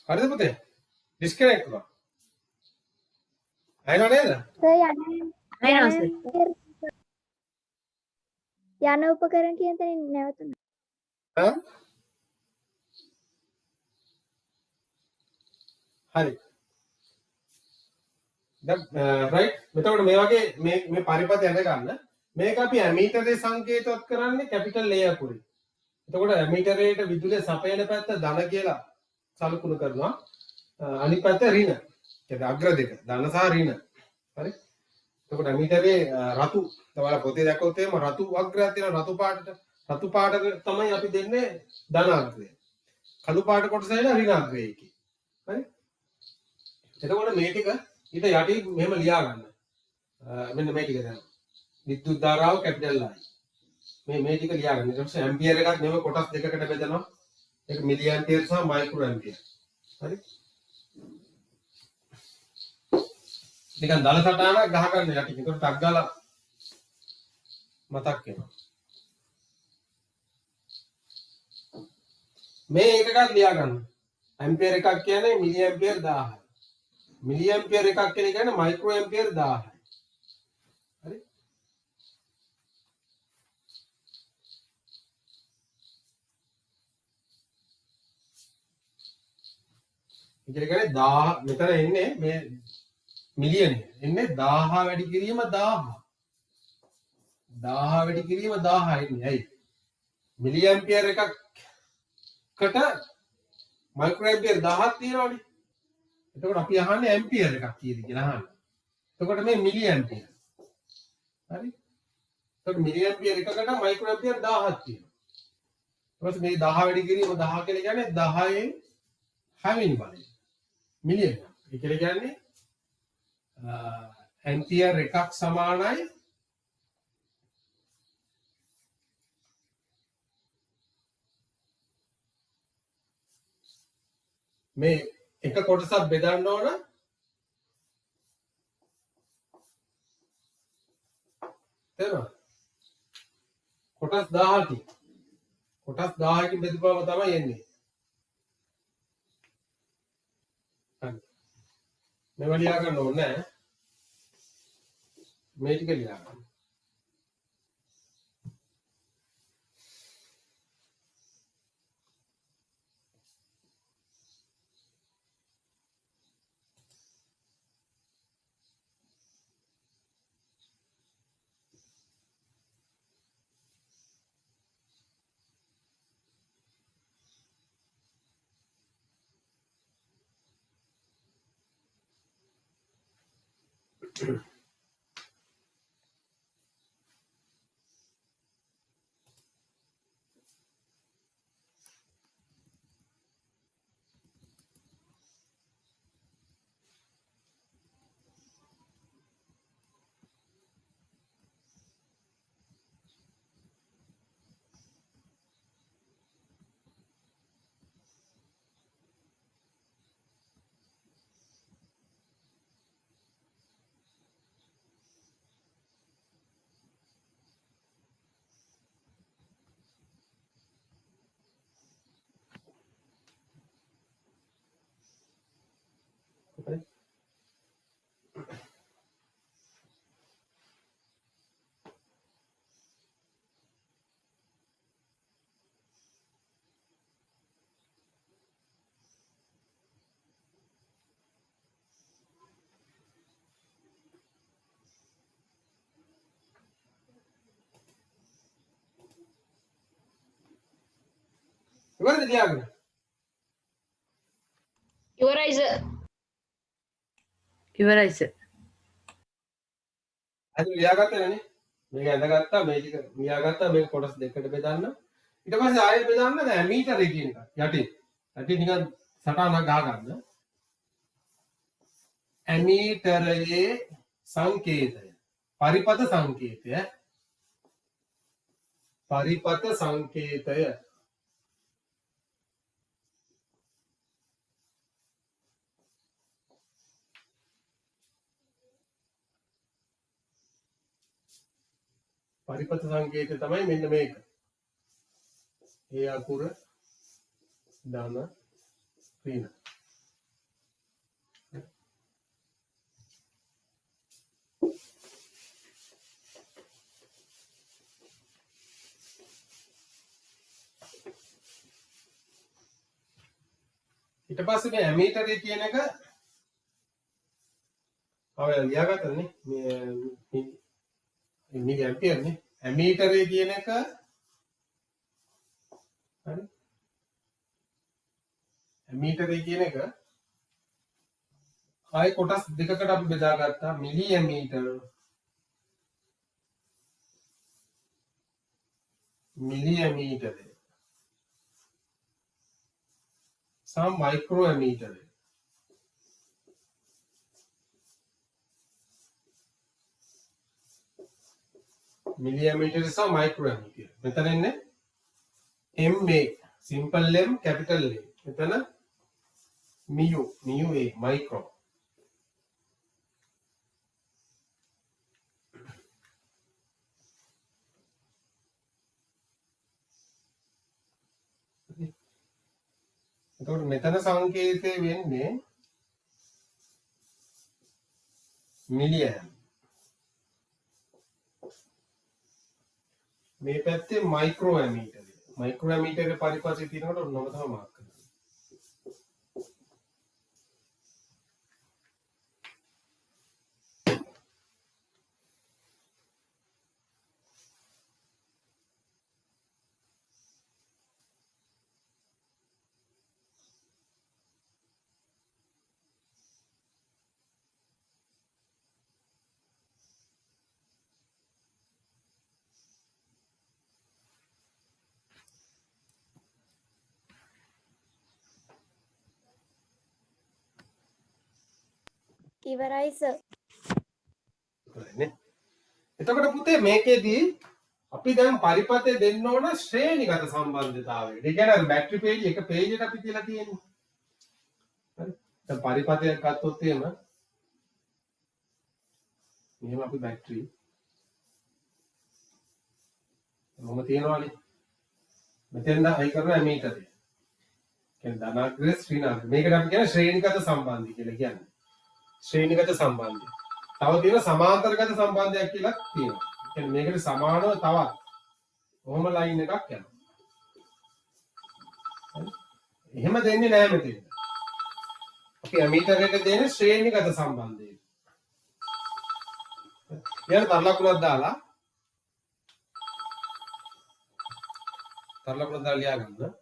හරිද පුතේ? ඩිස්කනෙක්ට් වුණා. අයනව නේද? යන උපකරණ කියන තැනින් නැවතුණා. හා? හරි. දැන් රයිට්. මෙතකොට මේ වගේ මේ පරිපථ යන ගන්න. මේක අපි ඇමීටරේ සංකේතවත් කරන්නේ කැපිටල් A අකුරින්. එතකොට ඇමීටරේට විදුලිය සපයන පැත්ත ධන කියලා සලකුණු කරනවා. අනිත් පැත්ත ඍණ. ඒක අග්‍ර දෙක. ධන සහ ඍණ. හරි. එතකොට ඇමීටරේ රතු ඔයාලා පොතේ දැක්කොත් එහෙම රතු අග්‍රයක් තියෙනවා රතු පාටට. රතු පාට තමයි අපි දෙන්නේ ධන අග්‍රය. කළු පාට කොටස එන ඍණ අග්‍රය එකේ. හරි. එතකොට මේ ටික ඊට යටි මෙහෙම ලියා ගන්න. මෙන්න මේ ටික දැන්. විද්‍යුත් ධාරාව කැපිටල් I. මේ ටික ලියා ගන්න. ඊට පස්සේ ඇම්පියර් එකත් මෙහෙම කොටස් දෙකකට බෙදනවා. ඒක මිලි ඇම්පියර් සහ මයික්‍රෝ ඇම්පියර්. හරි. නිකන් දල සටහනක් ගහ ගන්න යටි. ඒකට ටක් ගාලා මතක් වෙනවා. මේ එකකත් ලියා ගන්න. ඇම්පියර් එකක් කියන්නේ මිලි ඇම්පියර් 1000යි. මිලි ඇම්පියර් එකක් කියන්නේ මයික්‍රෝ ඇම්පියර් 1000යි. හරි. ඉතින් කියන්නේ 1000 මෙතන එන්නේ මේ මිලියන එන්නේ 1000 වැඩි කිරීම 1000. 1000 වැඩි කිරීම 1000 එන්නේ. ඇයි? මිලි ඇම්පියර් එකකට මයික්‍රෝ ඇම්පියර් 1000ක් තියෙනවනේ. එතකොට අපි අහන්නේ ඇම්පියර් එකක් කීයද කියලා අහන්නේ. එතකොට මේ මිලි ඇම්පියර්. හරි? එතකොට මිලි ඇම්පියර් එකකට මයික්‍රෝ ඇම්පියර් 1000ක් තියෙනවා. ඊට පස්සේ මේ 10 වැඩි කිරීම 10 කියලා කියන්නේ 10න් 6 වෙනි බලය. මිලියන. ඒ කියලා කියන්නේ ඇම්පියර් එකක් සමානයි මේ එක කොටසක් බෙදන්න ඕන තේරෙනවද? කොටස් 1000කින්. කොටස් 1000කින් බෙදපුවම තමයි එන්නේ. හරි. මේව ලියා ගන්න ඕනේ නැහැ. මේ ටික ලියා ගන්න. හරි. ඉවරද ලියාගෙන? ඉවරයි සර්. ඉවරයි සර්. අද ලියාගත්තේ නේ? මේක ඇඳගත්තා මේ ටික ලියාගත්තා මේක කොටස් දෙකකට බෙදන්න. ඊට පස්සේ ආයෙත් බෙදන්න දැන් මීටරේ කියන එක. යටි නිකන් සටහනක් ගහ ගන්න. ඇමීටරයේ සංකේතය. පරිපත සංකේතය පරිපත සංකේතය තමයි මෙන්න මේක. ඒ අකුර ධන ඍණ. ඊට පස්සේ මේ ඇමීටරේ කියන එක ඔය ලියාගත්තනේ මේ මිලි ඇම්පියර් නේ. ඇමීටරේ කියන එක හරි. ඇමීටරේ කියන එක ආයි කොටස් දෙකකට අපි බෙදාගත්තා. මිලි ඇමීටර සහ මයික්‍රෝ ඇමීටරේ. මිලි ඇමීටර සහ මයික්‍රෝ ඇමීටර. මෙතන ඉන්නේ MA simple M capital A. මෙතන mu A micro. එතකොට මෙතන සංකේතය වෙන්නේ මිලි ඇම්. මේ පැත්තේ මයික්‍රෝ ඇමීටරේ. මයික්‍රෝ ඇමීටරේ පරිපථය තියෙනකොට ඔන්නම තමයි මාක් කරන්නේ. ඉවරයි සර්. හරිනේ. එතකොට පුතේ මේකෙදී අපි දැන් පරිපථය දෙන්න ඕන ශ්‍රේණිගත සම්බන්ධතාවයකට. ඒ කියන්නේ බැටරි පේජ් එක පේජ් එක අපි තියලා තියෙන්නේ. හරි. දැන් පරිපථයක් ගත්තොත් එහෙම මෙහෙම අපි බැටරි මොම තියනවානේ. මෙතෙන්ද හයි කරන ඇමීටරය. කියන්නේ ධනාග්‍රය ශ්‍රීනාග්‍රය. මේකට අපි කියන්නේ ශ්‍රේණිගත සම්බන්ධය කියලා කියන්නේ. ශ්‍රේණිගත සම්බන්ධය. තව තියෙන සමාන්තරගත සම්බන්ධයක් කියලා තියෙනවා. කියන්නේ මේකට සමානව තවත් කොහොම ලයින් එකක් යනවා. හරි. එහෙම දෙන්නේ නැහැ මෙතන. අපි ඇමීටරයට දෙන ශ්‍රේණිගත සම්බන්ධය. ඊළඟ තරලකුණක් දාලා ලියා ගන්න.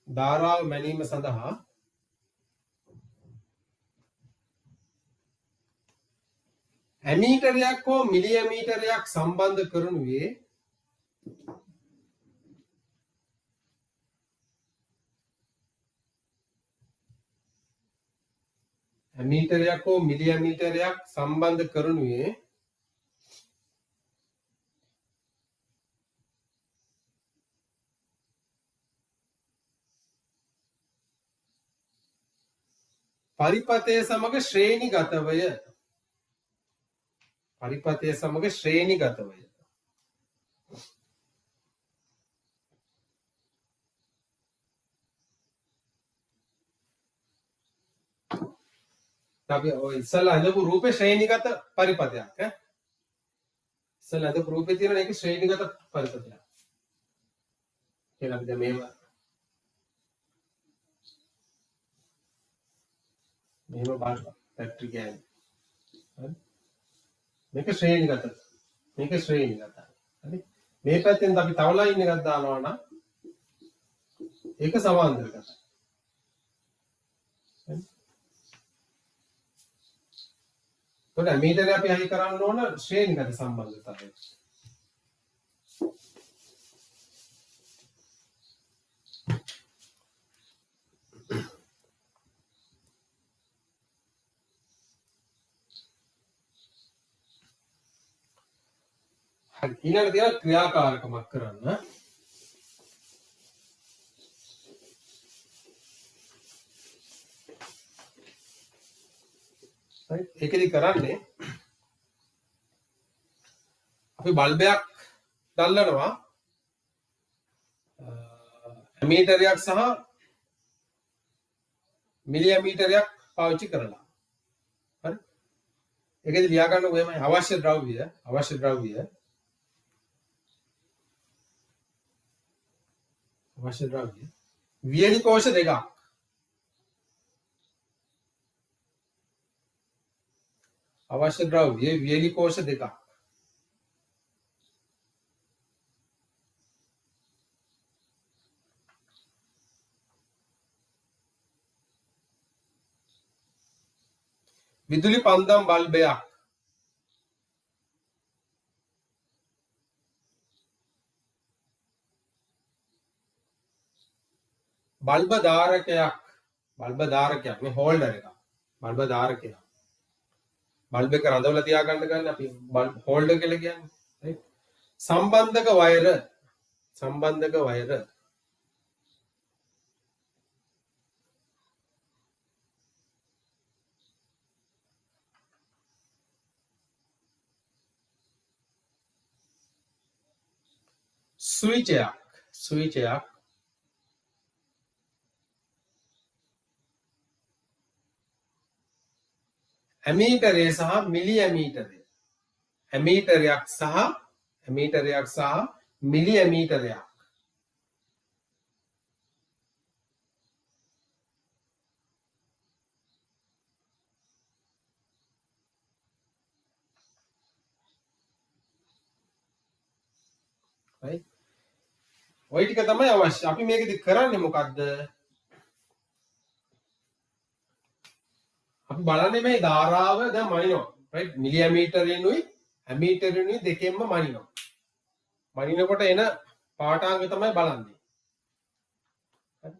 ධාරාව මැනීම සඳහා ඇමීටරයක් හෝ මිලි ඇමීටරයක් සම්බන්ධ කරනුයේ ඇමීටරයක් හෝ මිලි ඇමීටරයක් සම්බන්ධ කරනුයේ පරිපථය සමග ශ්‍රේණිගතවය. අපි ඔය ඉස්සලා හදපු රූපේ ශ්‍රේණිගත පරිපථයක් ඈ. ඉස්සලා හදපු රූපේ තියෙන එක ශ්‍රේණිගත පරිපථයක්. කියලා අපි දැන් මෙහෙම බලන්න බැටරි ගෑන්. හරි. මේක ශ්‍රේණිගත. හරි. මේ පැත්තෙන් අපි තව ලයින් එකක් දානවා නම් ඒක සමාන්තරගත. හරි. එතකොට ඇමීටරේ අපි අහි කරන්න ඕන ශ්‍රේණිගත සම්බන්ධතාවය. හරි ඊළඟ තියෙනවා ක්‍රියාකාරකමක් කරන්න. හරි ඒකෙදි කරන්නේ අපි බල්බයක් දැල්ලනවා ඇමීටරයක් සහ මිලි ඇමීටරයක් පාවිච්චි කරලා. හරි ඒකෙදි ලියා ගන්න ඔයමයි අවශ්‍ය ද්‍රව්‍ය වියලි කෝෂ දෙකක් අවශ්‍ය ද්‍රව්‍ය වියලි කෝෂ දෙකක් විදුලි පන්දම් බල්බයක් බල්බ ධාරකයක් මේ හෝල්ඩර් එක බල්බ ධාරකයක් බල්බ එක රඳවලා තියාගන්න ගන්න අපි හෝල්ඩර් කියලා කියන්නේ right සම්බන්ධක වයර ස්විචයක් ඇමීටරේ සහ මිලි ඇමීටරේ ඇමීටරයක් සහ මිලි ඇමීටරයක් right ඔය ටික තමයි අවශ්‍ය. අපි මේකෙදි කරන්නේ මොකද්ද? අපි බලන්නේ මේ ධාරාව දැන් මනිනවා. right මිලි ඇමීටරේනුයි ඇමීටරේනුයි දෙකෙන්ම මනිනවා. මනිනකොට එන පාඨාංග තමයි බලන්නේ. හරි.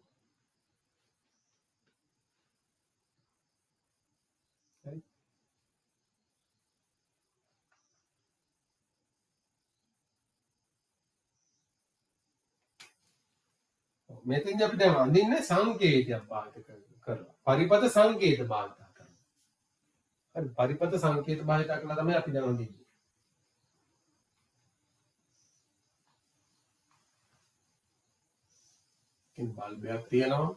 මෙතෙන්දී අපි දැන් අඳින්නේ සංකේතයක් භාවිත කරලා. පරිපත සංකේත භාවිත කරනවා. හරි පරිපත සංකේත භාවිත කරලා තමයි අපි දැන් අඳින්නේ. ඉතින් බල්බයක් තියෙනවා.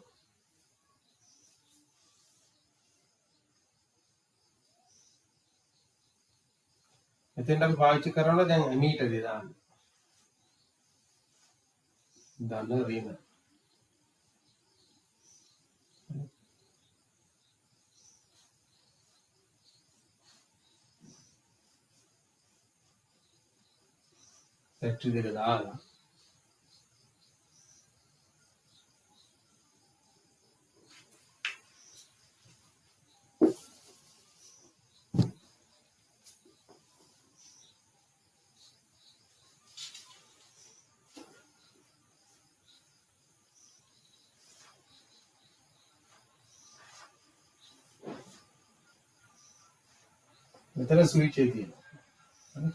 මෙතෙන්ට අපි පාවිච්චි කරනවා දැන් ඇමීටරේ දාන්න. ධන ඍණ බැටරි දෙක දාලා මෙතන ස්විච් එක තියෙනවා. හරි.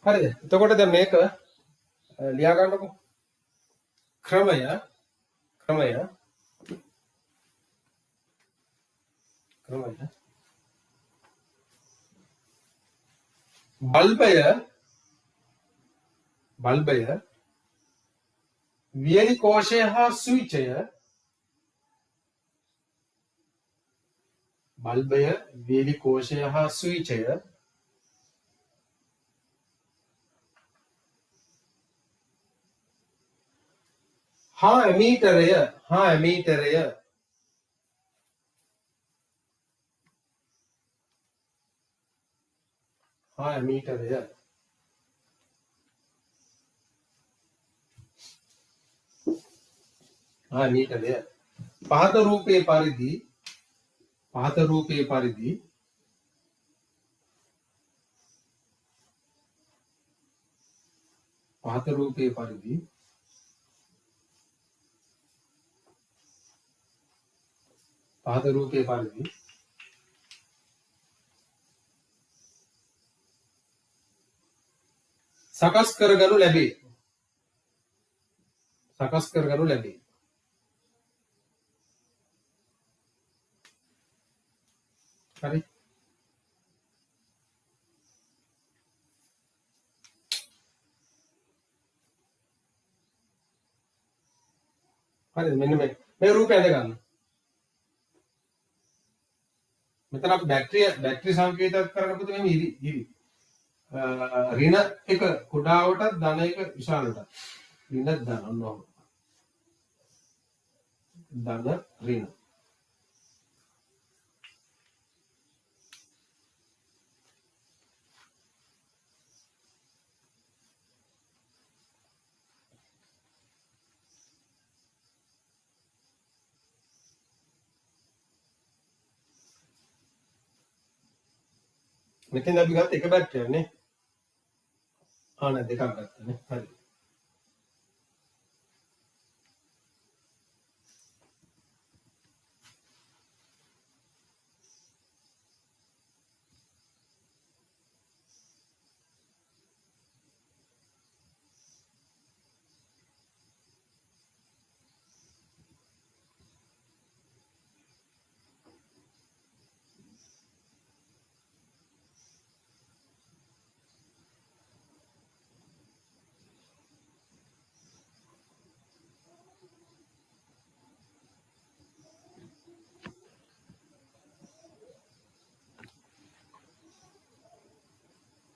හරිද? එතකොට දැන් මේක ලියා ගන්නකො. ක්‍රමය බල්බය වියලි කෝෂය හා ස්විචය හා ඇමීටරය හා ඇමීටරය හා ඇමීටරය හා ඇමීටරය පහත රූපයේ පරිදි පහත රූපයේ පරිදි පහත රූපයේ පරිදි පහත රූපයේ පරිදි සකස් කරගනු ලැබේ. සකස් කරගනු ලැබේ. හරි. හරි මෙන්න මේ රූපය අඳ ගන්න. මෙතන අපි බැටරි සංකේතයක් කරන්න පුතේ මේ ඉරි ඍණ එක කුඩාවටත් ධන එක විශාලටත් ඍණ ධන ඔන්න ධන ඍණ මෙතෙන් අපි ගත්ත එක බැටරියක් නේ නෑ දෙකක් ගත්තා නේ හරි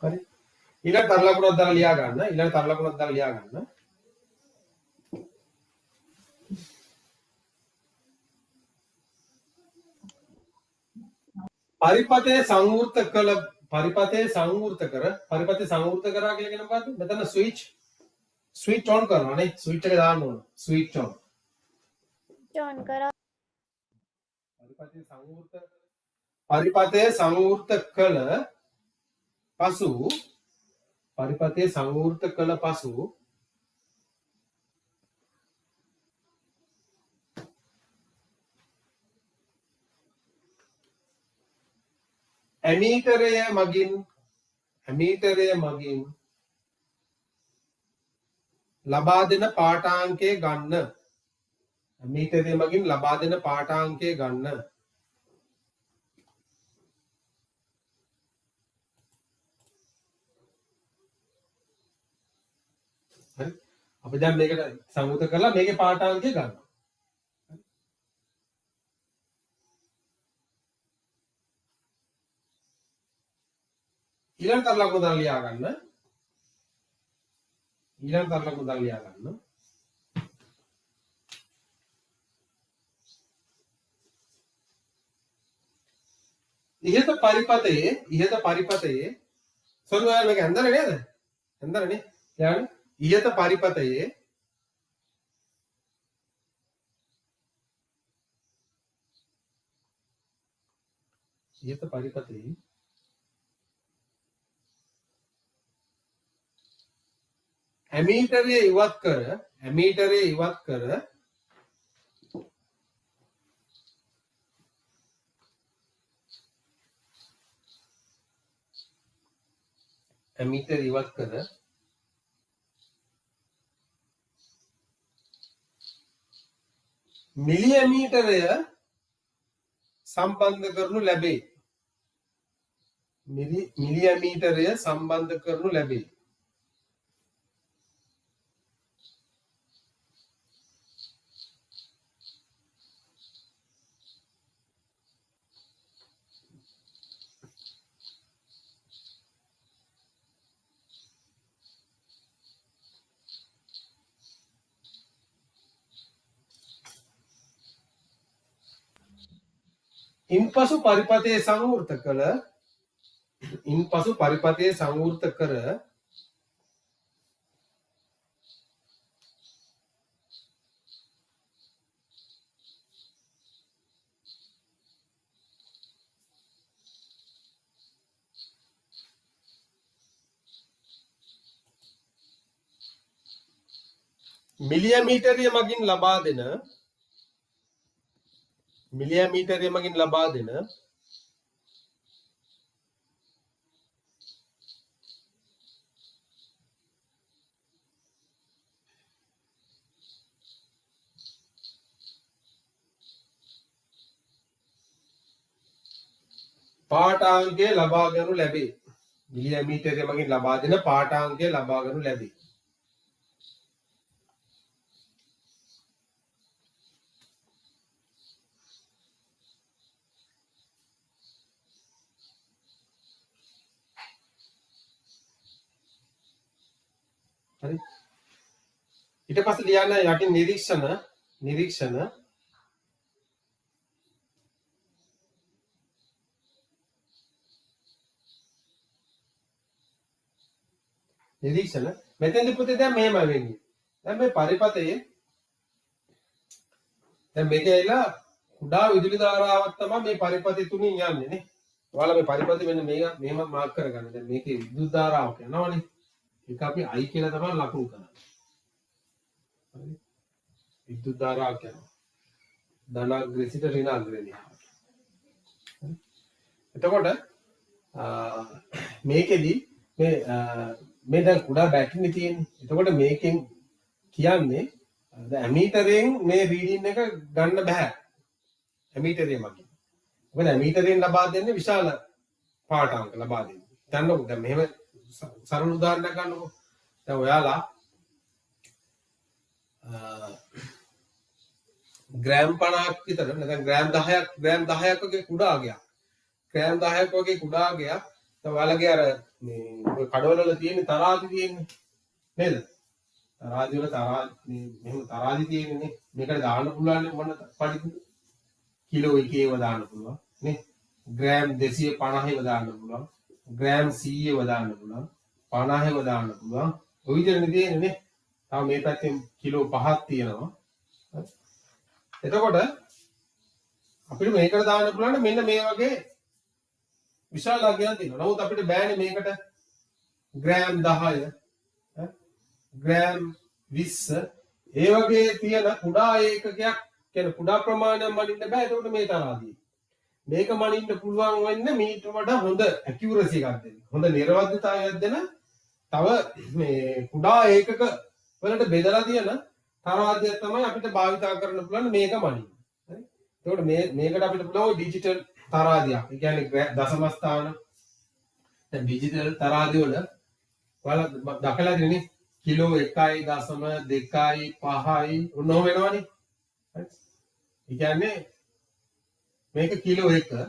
හරි ඊළඟ තර ලකුණක් දාලා ලියා ගන්න ඊළඟ තර ලකුණක් දාලා ලියා ගන්න පරිපතේ සංවෘත කළ පරිපතේ සංවෘත කරා කියලා කියන මොකද්ද මෙතන ස්විච් ඔන් කරනවා නේ ස්විච් එක දාන්න ඕන ස්විච් ඔන් ජොන් කරා පරිපතේ සංවෘත කළ පසු පරිපතේ සංවෘත කළ පසු ඇමීටරය මගින් ලබා දෙන පාඨාංකය ගන්න ඇමීටරය මගින් ලබා දෙන පාඨාංකය ගන්න හරි අපි දැන් මේකට සංවෘත කරලා මේකේ පාඨාංකය ගන්නවා ඊළඟ තර ලකුණු දාලා ලියා ගන්න ඉහත පරිපතයේ සොරු ඔයාලා මේක ඇඳලා නේද ඇඳලා නේ යාන ඉහත පරිපතයේ ඇමීටරය ඉවත් කර ඇමීටරය ඉවත් කර මිලි ඇමීටරය සම්බන්ධ කරනු ලැබේ මිලි ඇමීටරය සම්බන්ධ කරනු ලැබේ ඉන්පසු පරිපතේ සංවෘත කළ ඉන්පසු පරිපතේ සංවෘත කර මිලියමීටරය මගින් ලබා දෙන මිලියමීටරය මගින් ලබා දෙන පාඨාංකය ලබා ගනු ලැබේ. මිලියමීටරය මගින් ලබා දෙන පාඨාංකය ලබා ගනු ලැබේ. හරි. ඊට පස්සේ ලියන්න යටින් නිරීක්ෂණ නිරීක්ෂණ මෙතෙන්දි පුතේ දැන් මෙහෙම වෙන්නේ. දැන් මේ පරිපතයේ දැන් මේක ඇවිල්ලා කුඩා විදුලි ධාරාවක් තමයි මේ පරිපතය තුنين යන්නේ නේ. ඔයාලා මේ පරිපතය මෙන්න මේක මෙහෙම මාක් කරගන්න. දැන් මේකේ විදුලි ධාරාවක් යනවනේ. ඒක අපි I කියලා තමයි ලකුණු කරන්නේ. හරි. විදුලි ධාරාවක් යනවා. ධනාග්‍රේ සිට ඍණාග්‍රේ දිහාට. එතකොට මේකෙදි මේ දැන් කුඩා බැටරිනේ තියෙන්නේ. එතකොට මේකෙන් කියන්නේ ඇමීටරයෙන් මේ රීඩින් එක ගන්න බෑ. ඇමීටරය මගින්. මොකද ඇමීටරයෙන් ලබා දෙන්නේ විශාල පාඨාංක ලබා දෙන්නේ. දන්නවද? දැන් මෙහෙම සරල උදාහරණයක් ගන්නකො. දැන් ඔයාලා ග්‍රෑම් 50ක් විතර නැත්නම් ග්‍රෑම් 10ක් වගේ කුඩා ගයක්. ග්‍රෑම් 10ක් වගේ කුඩා ගයක්. දැන් ඔයාලගේ අර මේ කඩවල වල තියෙන තරාදි තියෙන්නේ නේද? තරාදි වල මෙහෙම තරාදි තියෙන්නේ. මේකට දාන්න පුළුවන් මොන පරිදි? කිලෝ එකේව දාන්න පුළුවන් නේ. ග්‍රෑම් 250ව දාන්න පුළුවන්. ග්‍රෑම් 100ව දාන්න පුළුවන්. 50ව දාන්න පුළුවන්. ඔය විදිහට තියෙන්නේ නේ. තව මේ පැත්තෙන් කිලෝ 5ක් තියෙනවා. එතකොට අපිට මේකට දාන්න පුළුවන් මෙන්න මේ වගේ විශාල අගයක් තියෙනවා. නමුත් අපිට බෑනේ මේකට ග්‍රෑම් 10 ග්‍රෑම් 20 ඒ වගේ තියෙන කුඩා ඒකකයක් කියන කුඩා ප්‍රමාණයක් මනින්න බෑ. ඒකට මේ තරහදී මේක මනින්න පුළුවන් වෙන්නේ මීට වඩා හොඳ ඇකියුරසි එකක් දෙන්න. හොඳ නිර්වද්‍යතාවයක් දෙන තව මේ කුඩා ඒකක වලට බෙදලා තියෙන තරහදිය තමයි අපිට භාවිතා කරන්න පුළුවන් මේක මනින්න. හරි. ඒකට මේකට අපිට පුළුවන් ඩිජිටල් තරහදියක්. ඒ කියන්නේ දශම ස්ථාන දැන් ඩිජිටල් තරහදිය වල ඔයාලා දකලා දෙන්නේ කිලෝ 1.2යි 5යි උන්නෝ වෙනවනේ. හරි. ඒ කියන්නේ මේක කිලෝ 1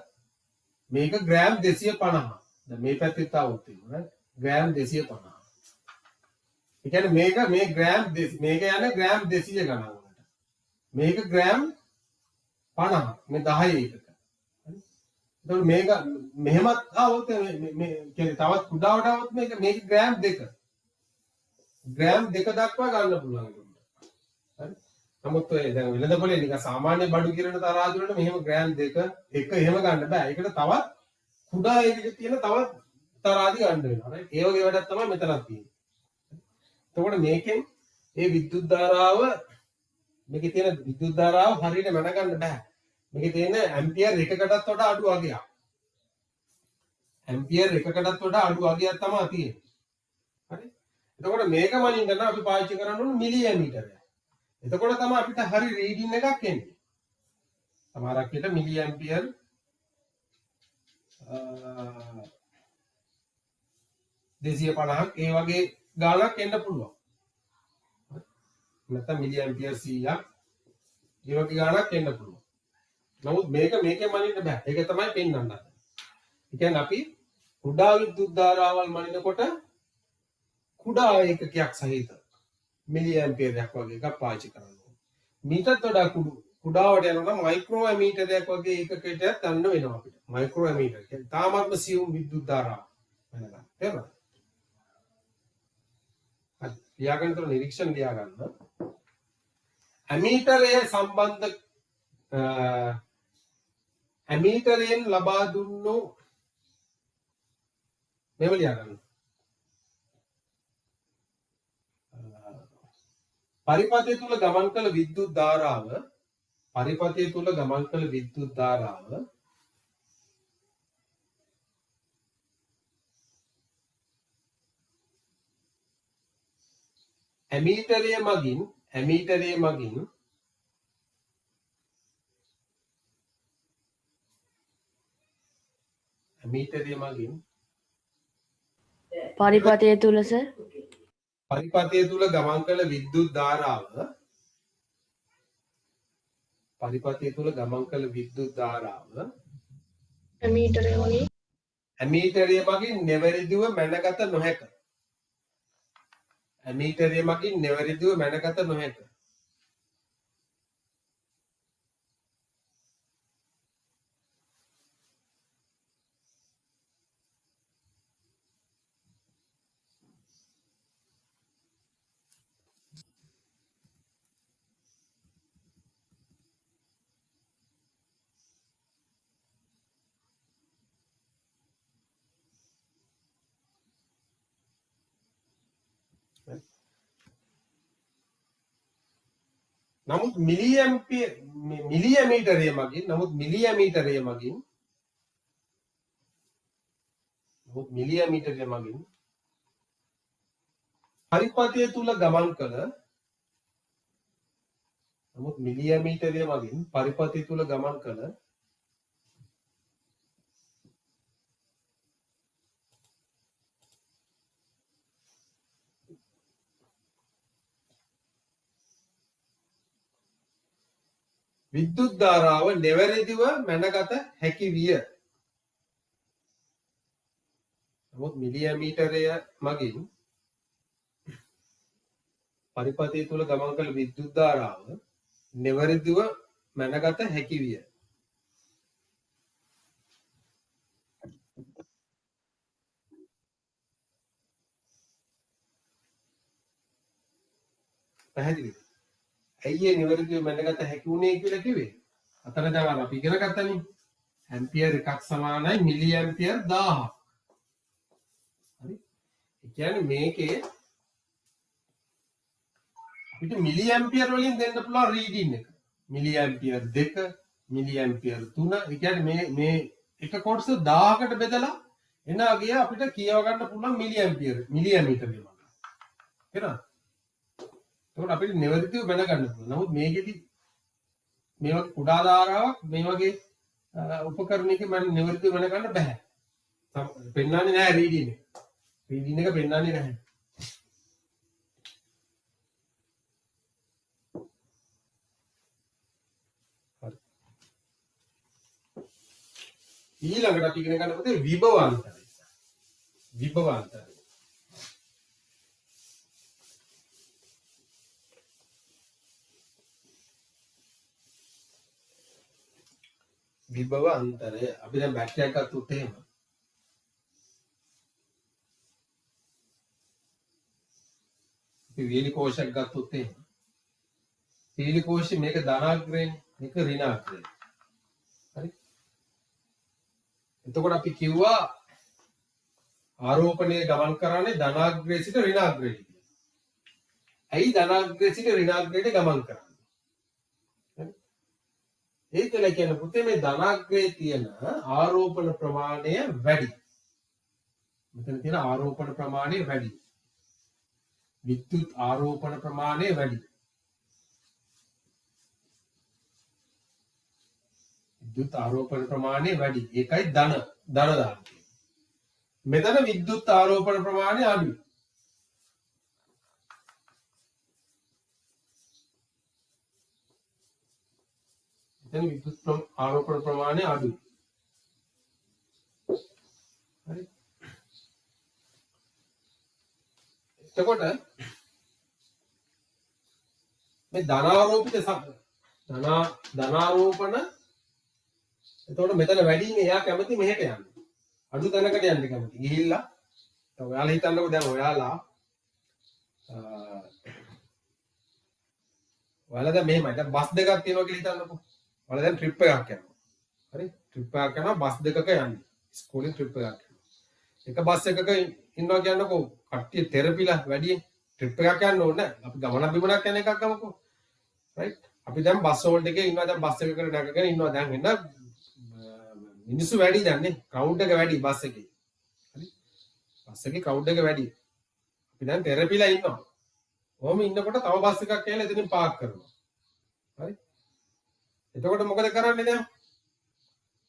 මේක ග්‍රෑම් 250. දැන් මේ පැත්තේ තව තියෙනවා ග්‍රෑම් 250. ඒ කියන්නේ මේ ග්‍රෑම් මේක යන්නේ ග්‍රෑම් 200 ගණන් වලට. මේක ග්‍රෑම් 50 මේ 10 එකක. හරි. එතකොට මේක මෙහෙමත් ආවොත් මේ කියන්නේ තවත් කුඩාවට આવොත් මේක ග්‍රෑම් 2. ග්‍රෑම් 2 දක්වා ගන්න පුළුවන්. හරි. නමුත් ඔය දැන් වෙළඳපොලේ නිකන් සාමාන්‍ය බඩු කිරණ තරහදු වලට මෙහෙම ග්‍රෑම් 2 එක එහෙම ගන්න බෑ. ඒකට තවත් කුඩා එකක තියෙන තවත් තරහදි ගන්න වෙනවා. right? ඒ වගේ වැඩක් තමයි මෙතනක් තියෙන්නේ. එතකොට මේකෙන් මේ විද්‍යුත් ධාරාව මේකේ තියෙන විද්‍යුත් ධාරාව හරියට මැනගන්න බෑ. මේකේ තියෙන ඇම්පියර් එකකටත් වඩා අඩු වගයක්. ඇම්පියර් එකකටත් වඩා අඩු වගයක් තමයි තියෙන්නේ. හරි? එතකොට මේක මනින්න නම් අපි පාවිච්චි කරන්න ඕනේ මිලියමීටරයක්. එතකොට තමයි අපිට හරි රීඩින් එකක් එන්නේ. සමහරක් විට මිලි ඇම්පියර් 250ක් ඒ වගේ ගාණක් එන්න පුළුවන්. නැත්නම් මිලි ඇම්පියර් 100ක් ඒ වගේ ගාණක් එන්න පුළුවන්. නමුත් මේකෙන් මනින්න බෑ. ඒක තමයි පෙන්වන්න. ඒ කියන්නේ අපි කුඩා විද්‍යුත් ධාරාවල් මනිනකොට කුඩා ඒකකයක් සහිත මිලි ඇම්පියරයක් වගේ එකක් පාවිච්චි කරනවා. මීටත් වඩා කුඩාවට යනකොට මයික්‍රෝ ඇමීටරයක් වගේ එකකටයක් ගන්න වෙනවා අපිට. මයික්‍රෝ ඇමීටර් කියන්නේ තාමත්ම සියුම් විද්‍යුත් ධාරාව වෙනවා. තේරුණාද? හරි. ලියාගන්න තර නිරීක්ෂණ ලියාගන්න. ඇමීටරයේ සම්බන්ධ ඇමීටරයෙන් ලබා දුන්නු මේව ලියාගන්න. පරිපථය තුල ගමන් කළ විද්‍යුත් ධාරාව පරිපථය තුල ගමන් කළ විද්‍යුත් ධාරාව ඇමීටරය මගින් පරිපථය තුල සර් පරිපථය තුල ගමන් කළ විද්‍යුත් ධාරාව ඇමීටරය මගින් නිවැරදිව මැනගත නොහැක. නමුත් මිලිඇමීටරය මගින් පරිපථය තුල ගමන් කළ විද්‍යුත් ධාරාව නිවැරදිව මැනගත හැකි විය. නමුත් මිලිඇමීටරය මගින් පරිපථය තුල ගමන් කළ විද්‍යුත් ධාරාව නිවැරදිව මැනගත හැකි විය. පැහැදිලිද? ඇයි ඒ නිවැරදිව මැනගත හැකි වුණේ කියලා කිව්වේ? අතන දැන් අපි ඉගෙන ගත්තනේ. ඇම්පියර් එකක් සමානයි මිලි ඇම්පියර් 1000ක්. හරි? ඒ කියන්නේ මේකේ අපිට මිලි ඇම්පියර් වලින් දෙන්න පුළුවන් රීඩින් එක. මිලි ඇම්පියර් 2, මිලි ඇම්පියර් 3. ඒ කියන්නේ මේ එක කොටස 1000කට බෙදලා එන අගය අපිට කියව ගන්න පුළුවන් මිලි ඇමීටර් වලින්. හරිද? එතකොට අපිට නිවැරදිව මැනගන්න පුළුවන්. නමුත් මේකෙදි මේ වගේ කුඩා ධාරාවක් මේ වගේ උපකරණයක මම නිවැරදිව මැනගන්න බෑ. පෙන්නන්නේ නැහැ රීඩින් එක. රීඩින් එක පෙන්නන්නේ නැහැ. හරි. ඊළඟට අපි ඉගෙන ගන්න පොතේ විභවාන්තරය. විභව අන්තරය අපි දැන් බැටරියක් ගත්තොත් එහෙම අපි වීලි කෝෂයක් ගත්තොත් එහෙම වීලි කෝෂේ මේක ධනාග්‍රයෙන් මේක ඍණාග්‍රයෙන්. හරි? එතකොට අපි කිව්වා ආරෝපණයේ ගමන් කරන්නේ ධනාග්‍රයේ සිට ඍණාග්‍රයට කියලා. ඇයි ධනාග්‍රයේ සිට ඍණාග්‍රයට ගමන් කරන්නේ? ඒකල කියන පුතේ මේ ධනාග්‍රයේ තියෙන ආරෝපණ ප්‍රමාණය වැඩි. මෙතන තියෙන ආරෝපණ ප්‍රමාණය වැඩි. විද්‍යුත් ආරෝපණ ප්‍රමාණය වැඩි. ඒකයි ධන දාන්නේ. මෙතන විද්‍යුත් ආරෝපණ ප්‍රමාණය අඩුයි. විද්‍යුත් ආරෝපණ ප්‍රමාණය අඩුයි. හරි. එතකොට මේ ධනාරෝපිත ධනාරෝපණ. එතකොට මෙතන වැඩිනේ එයා කැමති මෙහෙට යන්න. අඩු තැනකට යන්න කැමති. ගිහිල්ලා දැන් ඔයාලා හිතන්නකෝ දැන් ඔයාලා දැන් මෙහෙමයි. දැන් බස් දෙකක් තියෙනවා කියලා හිතන්නකෝ. ඔයාලා දැන් ට්‍රිප් එකක් යනවා. හරි? ට්‍රිප් එකක් යනවා බස් දෙකක යන්නේ. ඉස්කෝලේ ට්‍රිප් එකක් යනවා. එක බස් එකක ඉන්නවා කියන්නකෝ. කට්ටිය තෙරපිලා වැඩියෙන් ට්‍රිප් එකක් යන්න ඕනේ නැහැ. අපි ගමනක් බිමනක් යන එකක් ගමකෝ. රයිට්? අපි දැන් බස් හෝල්ඩ් එකේ ඉන්නවා. දැන් බස් එකකට නැගගෙන ඉන්නවා. දැන් එන්න මිනිස්සු වැඩි දැන් නේ. ක්‍රවුඩ් එක වැඩි බස් එකේ. හරි? බස් එකේ ක්‍රවුඩ් එක වැඩි. අපි දැන් තෙරපිලා ඉන්නවා. ඔහොම ඉන්නකොට තව බස් එකක් ඇවිල්ලා එතනින් පාක් කරනවා. හරි? එතකොට මොකද කරන්නේ දැන්?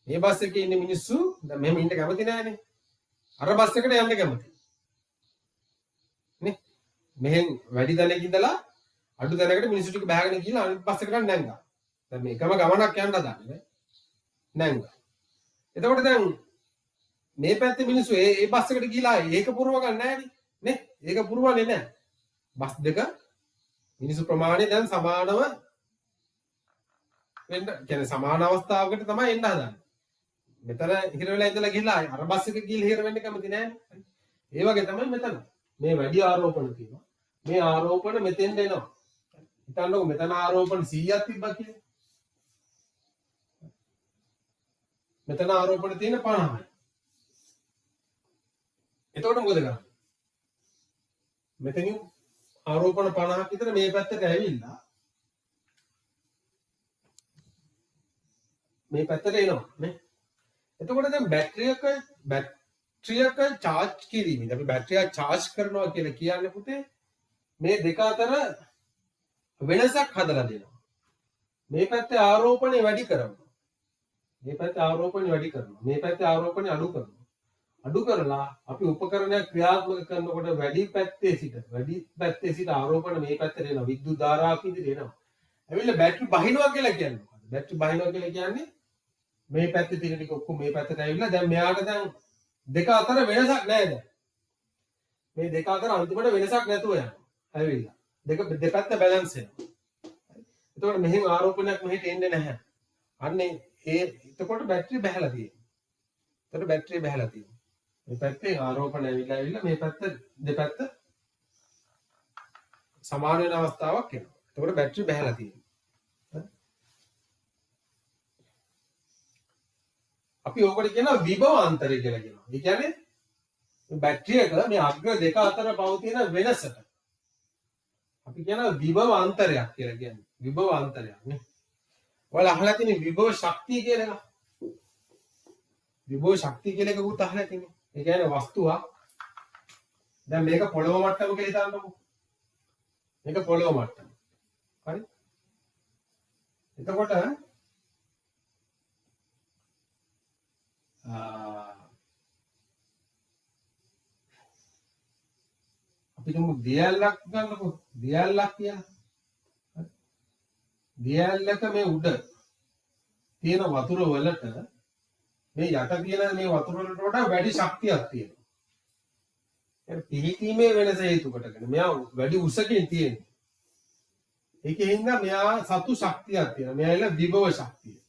මේ බස් එකේ ඉන්න මිනිස්සු දැන් මෙහෙම ඉන්න කැමති නෑනේ. අර බස් එකට යන්න කැමති. නේ? මෙහෙන් වැඩි දැනක ඉඳලා අඩු දැනකට මිනිස්සු ටික බහගෙන ගිහලා අනිත් බස් එකට නැංගා. දැන් මේකම ගමනක් යන්න හදන්නේ නැංගා. එතකොට දැන් මේ පැත්තේ මිනිස්සු ඒ බස් එකට ගිහලා ඒක පුරව ගන්න නෑනේ. නේ? ඒක පුරවන්නේ නෑ. බස් දෙක මිනිස්සු ප්‍රමාණය දැන් සමානව වෙන්න කියන්නේ සමාන අවස්ථාවකට තමයි එන්න හදන්නේ. මෙතන හිර වෙලා ඉඳලා ගිහලා අර බස් එක ගිහලා හිර වෙන්න කැමති නෑනේ. ඒ වගේ තමයි මෙතන. මේ වැඩි ආරෝපණ තියෙනවා. මේ ආරෝපණ මෙතෙන්ද එනවා. හිතන්නකෝ මෙතන ආරෝපණ 100ක් තිබ්බා කියලා. මෙතන ආරෝපණ තියෙන 50යි. එතකොට මොකද කරන්නේ? මෙතනින් ආරෝපණ 50ක් විතර මේ පැත්තට ඇවිල්ලා මේ පැත්තට එනවා නේ. එතකොට දැන් බැටරියක charge කිරීමෙන් අපි බැටරිය charge කරනවා කියලා කියන්නේ පුතේ මේ දෙක අතර වෙනසක් හදලා දෙනවා. මේ පැත්තේ ආරෝපණය වැඩි කරනවා. මේ පැත්තේ ආරෝපණය වැඩි කරනවා. මේ පැත්තේ ආරෝපණය අඩු කරනවා. අඩු කරලා අපි උපකරණයක් ක්‍රියාත්මක කරනකොට වැඩි පැත්තේ සිට ආරෝපණ මේ පැත්තට එනවා. විද්‍යුත් ධාරාවක් විදිහට එනවා. ඇවිල්ලා බැටරි බහිනවා කියලා කියන්නේ මොකද්ද? බැටරි බහිනවා කියලා කියන්නේ මේ පැත්තේ තියෙන ටික ඔක්කොම මේ පැත්තට ඇවිල්ලා දැන් මෙයාට දැන් දෙක අතර වෙනසක් නැහැ දැන්. මේ දෙක අතර අන්තිමට වෙනසක් නැතුව යනවා. ඇවිල්ලා. දෙපැත්ත බැලන්ස් වෙනවා. එතකොට මෙහෙන් ආරෝපණයක් මෙහෙට එන්නේ නැහැ. අන්නේ එතකොට බැටරිය බහැලා තියෙනවා. එතකොට බැටරිය බහැලා තියෙනවා. මේ පැත්තේ ආරෝපණ ඇවිල්ලා මේ පැත්ත දෙපැත්ත සමාන වෙන අවස්ථාවක් එනවා. එතකොට බැටරිය බහැලා තියෙනවා. අපි ඕකට කියනවා විභවාන්තරය කියලා කියනවා. ඒ කියන්නේ මේ බැටරියක මේ අග්‍ර දෙක අතර පවතින වෙනසට අපි කියනවා විභවාන්තරයක් කියලා කියන්නේ. විභවාන්තරයක් නේ. ඔයාලා අහලා තියෙන විභව ශක්තිය කියලා එක. විභව ශක්තිය කියලා එකකුත් අහලා තියෙන්නේ. ඒ කියන්නේ වස්තුවක් දැන් මේක පොළොව මට්ටම කියලා හිතන්නකෝ. මේක පොළොව මට්ටම. හරි? එතකොට අපි තුමු දියැලක් ගන්නකො දියැලක් කියන දියැලක මේ උඩ තියෙන වතුර වලට මේ යට තියෙන මේ වතුර වලට වඩා වැඩි ශක්තියක් තියෙනවා. ඒ පිහිටීමේ වෙනස හේතු කොටගෙන මෙයා වැඩි උසකින් තියෙන්නේ. ඒකෙන් හින්දා මෙයා සතු ශක්තියක් තියෙනවා. මෙයා ඉල විභව ශක්තිය.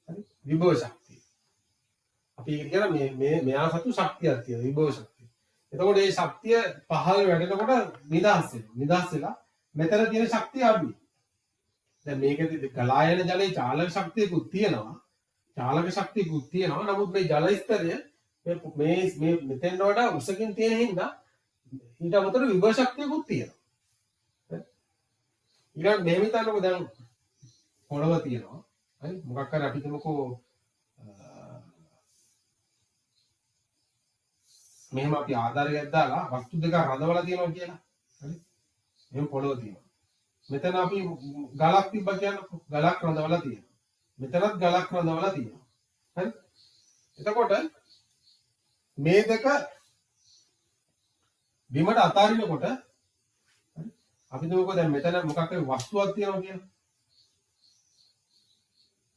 හරි? විභව ශක්තිය. අපි කියන මෙයා සතු ශක්තියක් තියෙනවා විභව ශක්තිය. එතකොට මේ ශක්තිය පහළ වැඩෙනකොට නිදහස් වෙනවා. නිදහස් වෙලා මෙතන තියෙන ශක්තිය අඩුයි. දැන් මේකෙදි ගලා යන ජලයේ චාලක ශක්තියකුත් තියෙනවා. චාලක ශක්තියකුත් තියෙනවා. නමුත් මේ ජල ස්තරය මේ මෙතෙන් වඩා උසකින් තියෙන හින්දා ඊට අමතරව විභව ශක්තියකුත් තියෙනවා. ඊළඟ මෙහෙම හිතන්නකෝ දැන් පොළව තියෙනවා. හරි? මොකක් හරි අපි හිතමුකෝ මෙහෙම අපි ආධාරයක් දාලා වස්තු දෙක රඳවලා තියෙනවා කියලා. හරි? මෙහෙම පොළව තියෙනවා. මෙතන අපි ගලක් තිබ්බා කියන්නකෝ. ගලක් රඳවලා තියෙනවා. මෙතනත් ගලක් රඳවලා තියෙනවා. හරි? එතකොට මේ දෙක බිමට අතාරිනකොට හරි? අපි දුවකෝ දැන් මෙතන මොකක් හරි වස්තුවක් තියෙනවා කියලා.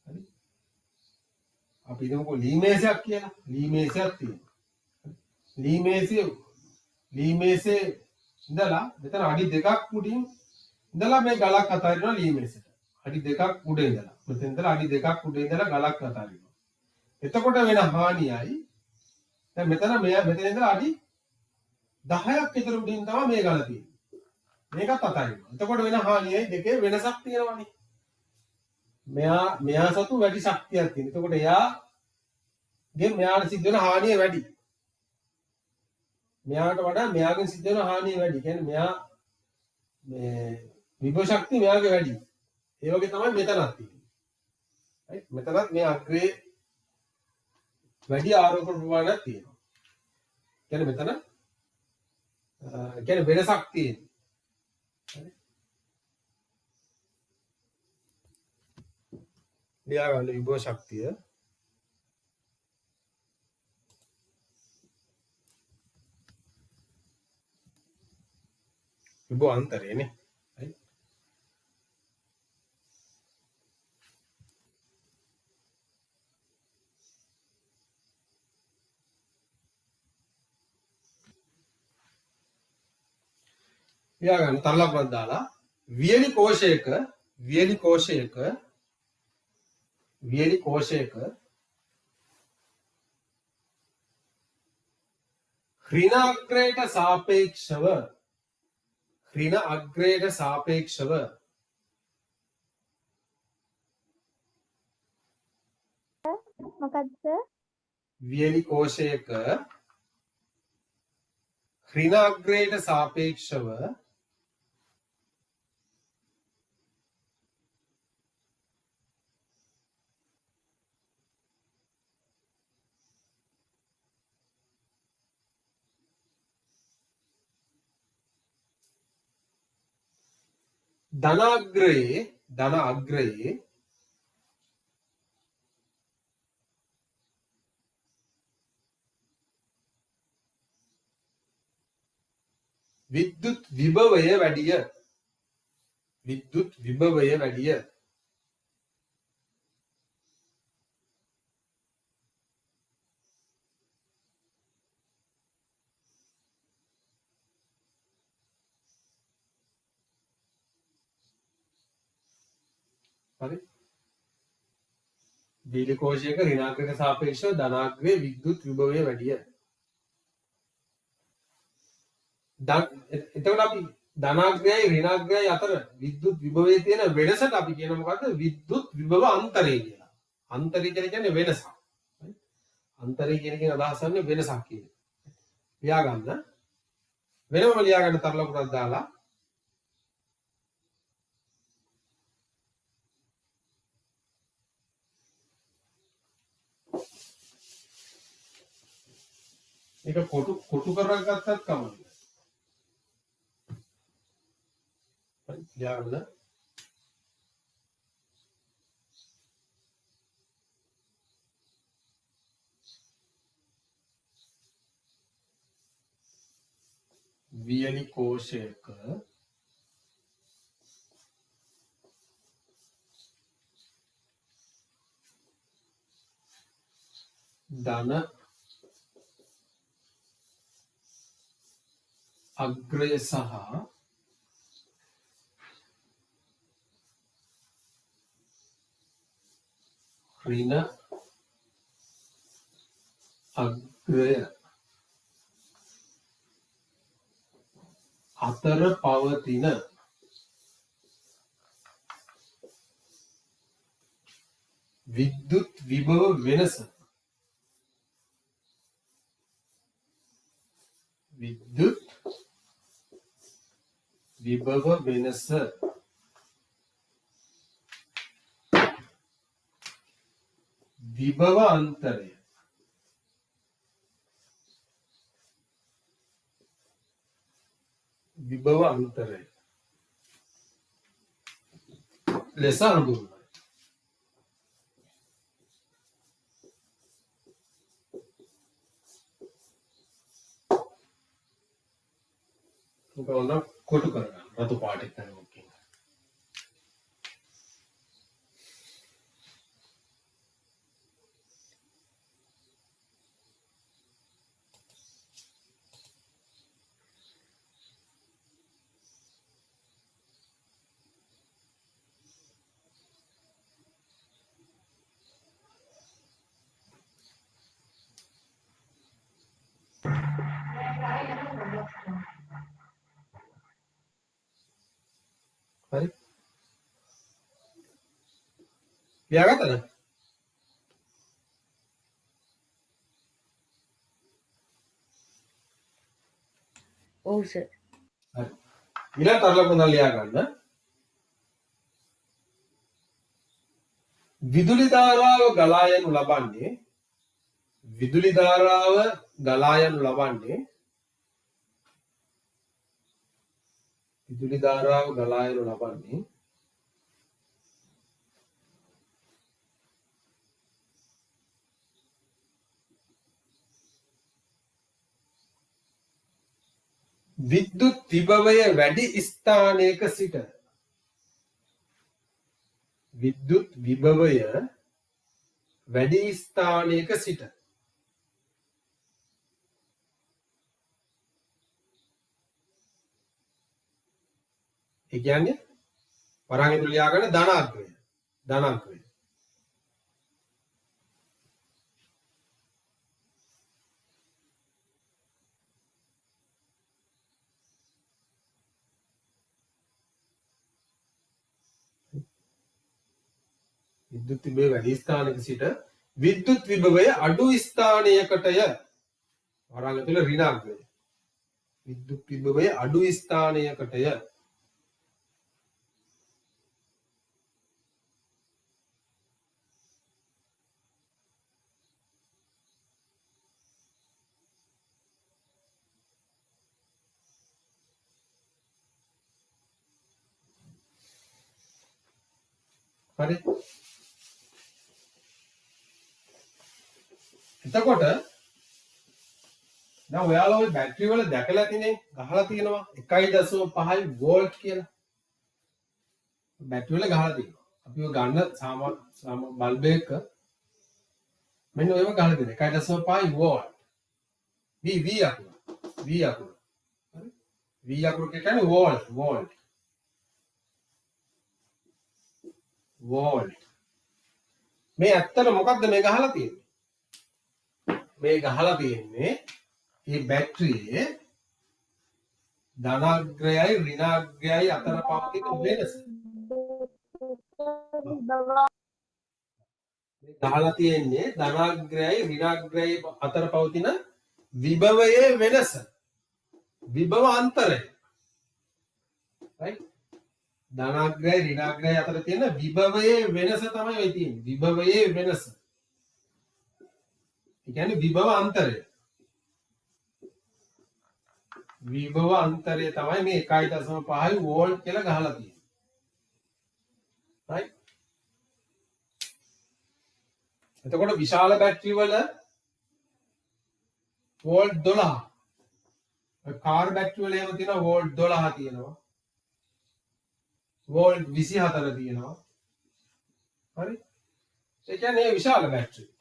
හරි? අපි දුවකෝ ලී මේසයක් කියලා. ලී මේසයක් තියෙනවා. ලී මේසේ ඉඳලා මෙතන අඩි දෙකක් උඩින් ඉඳලා මේ ගලක් අතාරිනවා ලීමේසට. අඩි 2ක් උඩ ඉඳලා. මෙතෙන් ඉඳලා අඩි 2ක් උඩ ඉඳලා ගලක් අතාරිනවා. එතකොට වෙන හානියයි දැන් මෙතන ඉඳලා අඩි 10ක් විතර උඩින් තමයි මේ ගල තියෙන්නේ. මේකත් අතාරිනවා. එතකොට වෙන හානියයි දෙකේ වෙනසක් තියෙනවනේ. මෙයා සතු වැඩි ශක්තියක් තියෙන. එතකොට මෙයාට සිද්ධ වෙන හානිය වැඩි. මෙයාට වඩා මෙයාගෙන් සිද්ධ වෙන හානිය වැඩි. කියන්නේ මෙයා මේ විභව ශක්තිය මෙයාගේ වැඩි. ඒ වගේ තමයි මෙතනත් තියෙන්නේ. right? මෙතනත් මේ අග්‍රේ වැඩි ආරෝපණ ප්‍රමාණයක් තියෙනවා. කියන්නේ මෙතන කියන්නේ වෙනසක් තියෙනවා. ලියා ගන්න විභව ශක්තිය විභව අන්තරයනේ. right? ලියා ගන්න තරලකුණක් දාලා වියලි කෝෂයක ඍණ අග්‍රයට සාපේක්ෂව මොකද්ද? වියලි කෝෂයක ඍණ අග්‍රයට සාපේක්ෂව ධන අග්‍රයේ විද්‍යුත් විභවය වැඩිය. හරි. වියලි කෝෂයක ඍණාග්‍රයට සාපේක්ෂව ධනාග්‍රයේ විද්‍යුත් විභවය වැඩිය. එතකොට අපි ධනාග්‍රයයි ඍණාග්‍රයයි අතර විද්‍යුත් විභවයේ තියෙන වෙනසට අපි කියන මොකද්ද? විද්‍යුත් විභව අන්තරය කියලා. අන්තරය කියන්නේ වෙනසක්. අන්තරය කියන එකෙන් අදහස් කරන්නේ වෙනසක් කියන එක. ලියා ගන්න. වෙනම ලියා ගන්න තරලකුණක් දාලා ඒක කොටු කරගත්තත් කමක් නෑ. ලියා ගන්න. වියලි කෝෂයක ධන අග්‍රය සහ ඍණ අග්‍රය අතර පවතින විද්‍යුත් විභව වෙනස විභව අන්තරය ලෙස හඳුන්වනවා. ඔන්න කොටු කරගන්න රතු පාටෙක් කරනවා. ලියාගත්තද? ඔව් සර්. හරි. ඊළඟ තරලක් මොනවද ලියා ගන්න? විදුලි ධාරාව ගලා යනු ලබන්නේ විදුලි ධාරාව ගලා යනු ලබන්නේ විදුලි ධාරාව ගලා යනු ලබන්නේ විද්‍යුත් විභවය වැඩි ස්ථානයක සිට විද්‍යුත් විභවය වැඩි ස්ථානයක සිට ඒ කියන්නේ වරහන් ඇතුළේ ලියා ගන්න ධනාංකය විද්‍යුත් විභවය වැඩි ස්ථානයක සිට විද්‍යුත් විභවය අඩු ස්ථානයකටය වරහන් ඇතුළේ ඍණාංකය විද්‍යුත් විභවය අඩු ස්ථානයකටය හරි එතකොට දැන් ඔයාලා ওই බැටරි වල දැකලා තියෙනේ ගහලා තියෙනවා 1.5 වෝල්ට් කියලා බැටරි වල ගහලා තියෙනවා අපි ඔය ගන්න සාම බල්බ් එක මෙන්න ඔයව ගහලා තියෙනවා 1.5 වෝල්ට් V අකුර හරි V අකුර කියන්නේ වෝල්ට් මේ ඇත්තට මොකක්ද මේ ගහලා තියෙන්නේ මේ ගහලා තියෙන්නේ මේ බැටරියේ ධනාග්‍රයයි ඍණාග්‍රයයි අතර පවතින වෙනස. මේ ගහලා තියෙන්නේ ධනාග්‍රයයි ඍණාග්‍රයයි අතර පවතින විභවයේ වෙනස. විභව අන්තරය. right? ධනාග්‍රයයි ඍණාග්‍රයයි අතර තියෙන විභවයේ වෙනස තමයි ඔය තියෙන්නේ. විභවයේ වෙනස. ඒ කියන්නේ විභව අන්තරය. විභව අන්තරය තමයි මේ 1.5 වෝල්ට් කියලා ගහලා තියෙන්නේ. right? එතකොට විශාල බැටරි වල වෝල්ට් 12. ඔය කාර් බැටරි වල එහෙම තියෙනවා වෝල්ට් 12 තියෙනවා. වෝල්ට් 24 තියෙනවා. හරි? ඒ කියන්නේ විශාල බැටරි.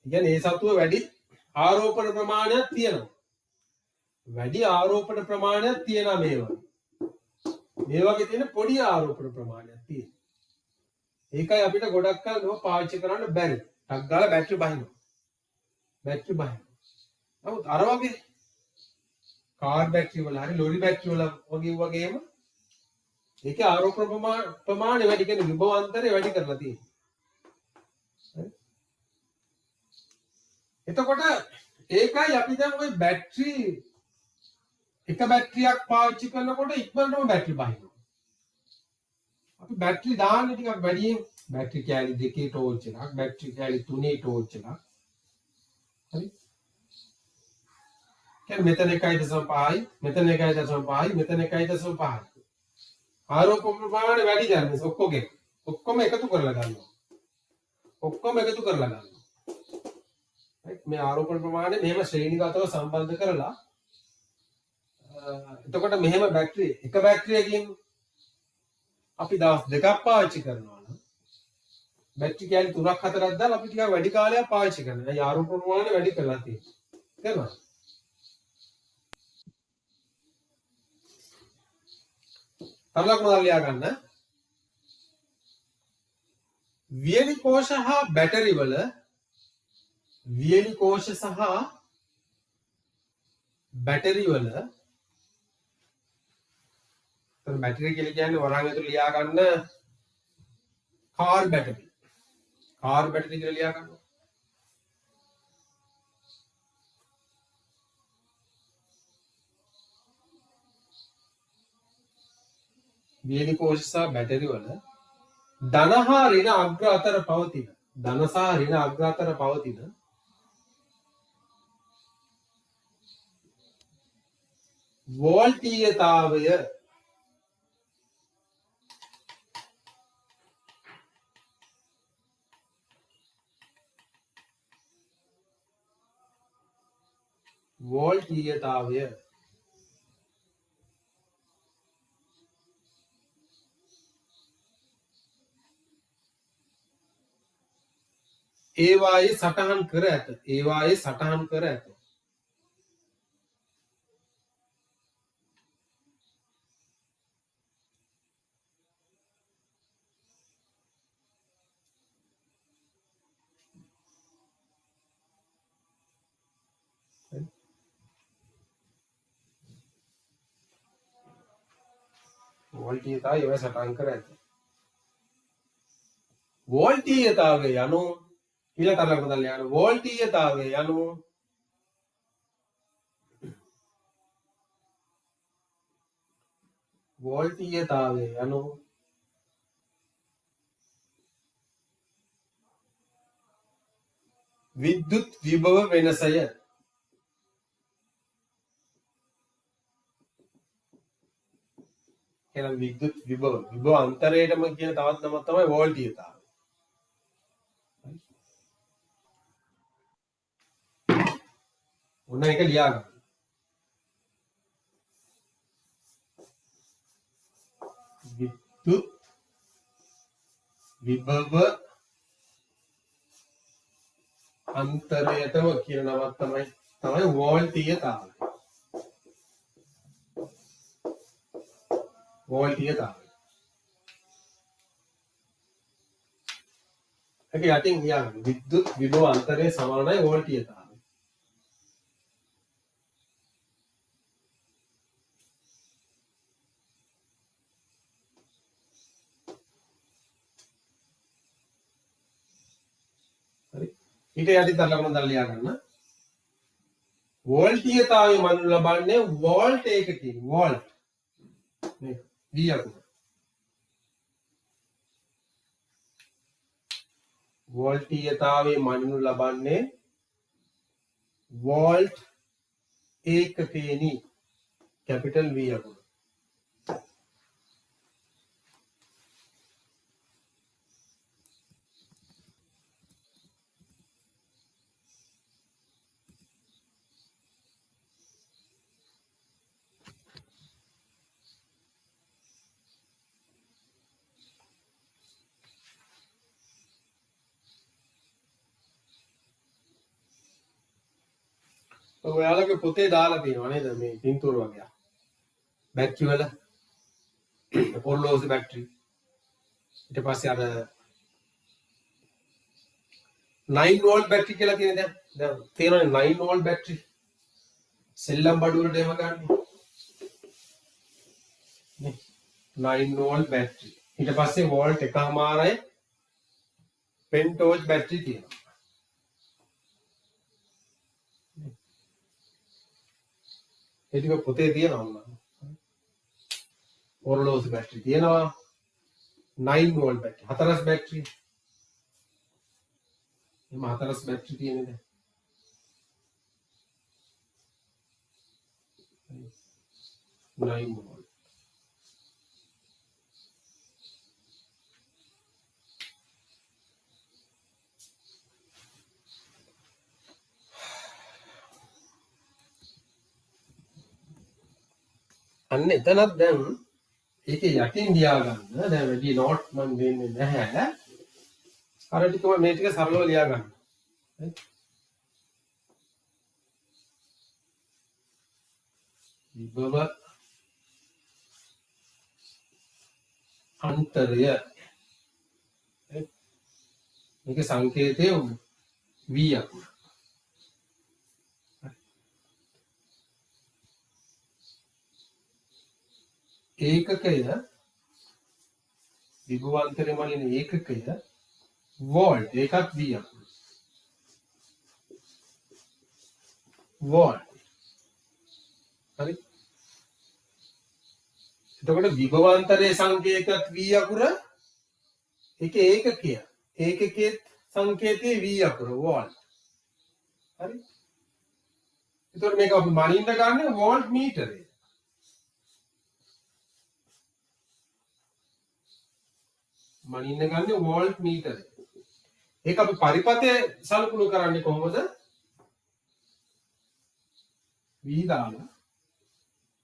කියන්නේ ඒ සතුව වැඩි ආරෝපණ ප්‍රමාණයක් තියෙනවා. වැඩි ආරෝපණ ප්‍රමාණයක් තියෙනවා මේවා. මේ වගේ තියෙන පොඩි ආරෝපණ ප්‍රමාණයක් තියෙනවා. ඒකයි අපිට ගොඩක් කල් නෝ පාවිච්චි කරන්න බැරි. ටක් ගාලා බැටරි බහිනවා. නමුත් අර වගේ කාර් බැටරි වල හරි ලොරි බැටරි වල වගේම ඒකේ ආරෝපණ ප්‍රමාණය වැඩි කියන්නේ විභව අන්තරය වැඩි කරලා තියෙනවා. එතකොට ඒකයි අපි දැන් ওই බැටරි එක බැටරියක් පාවිච්චි කරනකොට ඉක්මනටම බැටරි බහිනවා. අපි බැටරි දාන්නේ ටිකක් වැඩියෙන් බැටරි කෑලි 2 ටෝච් එකක් බැටරි කෑලි 3 ටෝච් එකක් හරි කියන්නේ මෙතන 1.5 මෙතන 1.5 මෙතන 1.5 ආරෝපණ ප්‍රමාණය වැඩි දැන් ඔක්කොම එකතු කරලා ගන්නවා මේ ආරෝපණ ප්‍රමාණය මෙහෙම ශ්‍රේණිගතව සම්බන්ධ කරලා එතකොට මෙහෙම බැටරි එක බැටරියකින් අපි දවස් දෙකක් පාවිච්චි කරනවා නම් බැටරි කෑලි 3ක් 4ක් දාලා අපි ටිකක් වැඩි කාලයක් පාවිච්චි කරනවා. ඒ ආරෝපණ ප්‍රමාණය වැඩි කරලා තියෙනවා. තේරුණාද? තරලක් මොනවද ලියා ගන්න? වියලි කෝෂ හා බැටරි වල වියලි කෝෂ සහ බැටරි වල तर බැටරි කියලා කියන්නේ වරහන් ඇතුළේ ලියා ගන්න කාර් බැටරි. කාර් බැටරි කියලා ලියා ගන්න. වේලි කෝෂ සහ බැටරි වල ධන හා ඍණ අග්‍ර අතර පවතින ධන සහ ඍණ අග්‍ර අතර පවතින වෝල්ටීයතාවය ඒවායේ සටහන් කර ඇත. ඒවායේ සටහන් කර ඇත. වෝල්ටීයතාවය ඒවා සටහන් කර ඇත. වෝල්ටීයතාවය යනු ඊළඟට ලකුණු දාලා යන වෝල්ටීයතාවය යනු විද්‍යුත් විභව වෙනසය. එහෙනම් විද්‍යුත් විභව අන්තරයටම කියන තවත් නමක් තමයි වෝල්ටීයතාවය. ඔන්න ඒක ලියා ගන්න. විද්‍යුත් විභව අන්තරයටම කියන නමක් තමයි වෝල්ටීයතාවය. වෝල්ටීයතාවය. ඒක යටින් ලියා ගන්න. විද්‍යුත් විභව අන්තරය සමානයි වෝල්ටීයතාවය. ඊට යටින් ලකුණු දාලා ලියා ගන්න. වෝල්ටීයතාවය මනු ලබන්නේ වෝල්ට් ඒකකින්. වෝල්ට් මේක V අකුර. වෝල්ටීයතාවය මනු ලබන්නේ වෝල්ට් ඒකකේනි. කැපිටල් V අකුර. ඔයාලගේ පොතේ දාලා තියෙනවා නේද මේ පින්තූර වගේ. බැටරි වල ඔරලෝසු බැටරි. ඊට පස්සේ අර 9 වෝල්ට් බැටරි කියලා තියෙන දැන් තේරෙන්නේ 9 වෝල්ට් බැටරි. සෙල්ලම් බඩු වලට එහෙම ගන්න. 9 වෝල්ට් බැටරි. ඊට පස්සේ වෝල්ට් එකමාරයි පෙන්ටෝජ් බැටරි තියෙනවා. ඒ ටික පොතේ තියෙනවා. ඔරලෝසු බැටරි තියෙනවා. 9 වෝල්ට් බැටරි. හතරස් බැටරි. මේ හතරස් බැටරි තියෙන්නේ දැන්. 9 වෝල්ට්. අන්න එතනත් දැන් ඒකේ යටින් ලියා ගන්න. දැන් වැඩි නෝට් මම දෙන්නේ නැහැ. අර ටිකම මේ ටික සරලව ලියා ගන්න. විභව අන්තරය. මේක සංකේතය V අකුර. ඒකකය විභවාන්තරය මනින ඒකකය වෝල්ට් ඒකත් V අකුර. වෝල්ට්. හරි. එතකොට විභවාන්තරයේ සංකේතයත් V අකුර ඒකේ ඒකකය. ඒකකයේ සංකේතයේ V අකුර වෝල්ට්. හරි. එතකොට මේක අපි මනින්න ගන්න වෝල්ට් මීටරේ. මනින්න ගන්න වෝල්ට් මීටරේ. ඒක අපි පරිපථය සලකුණු කරන්නේ කොහොමද? V දාලා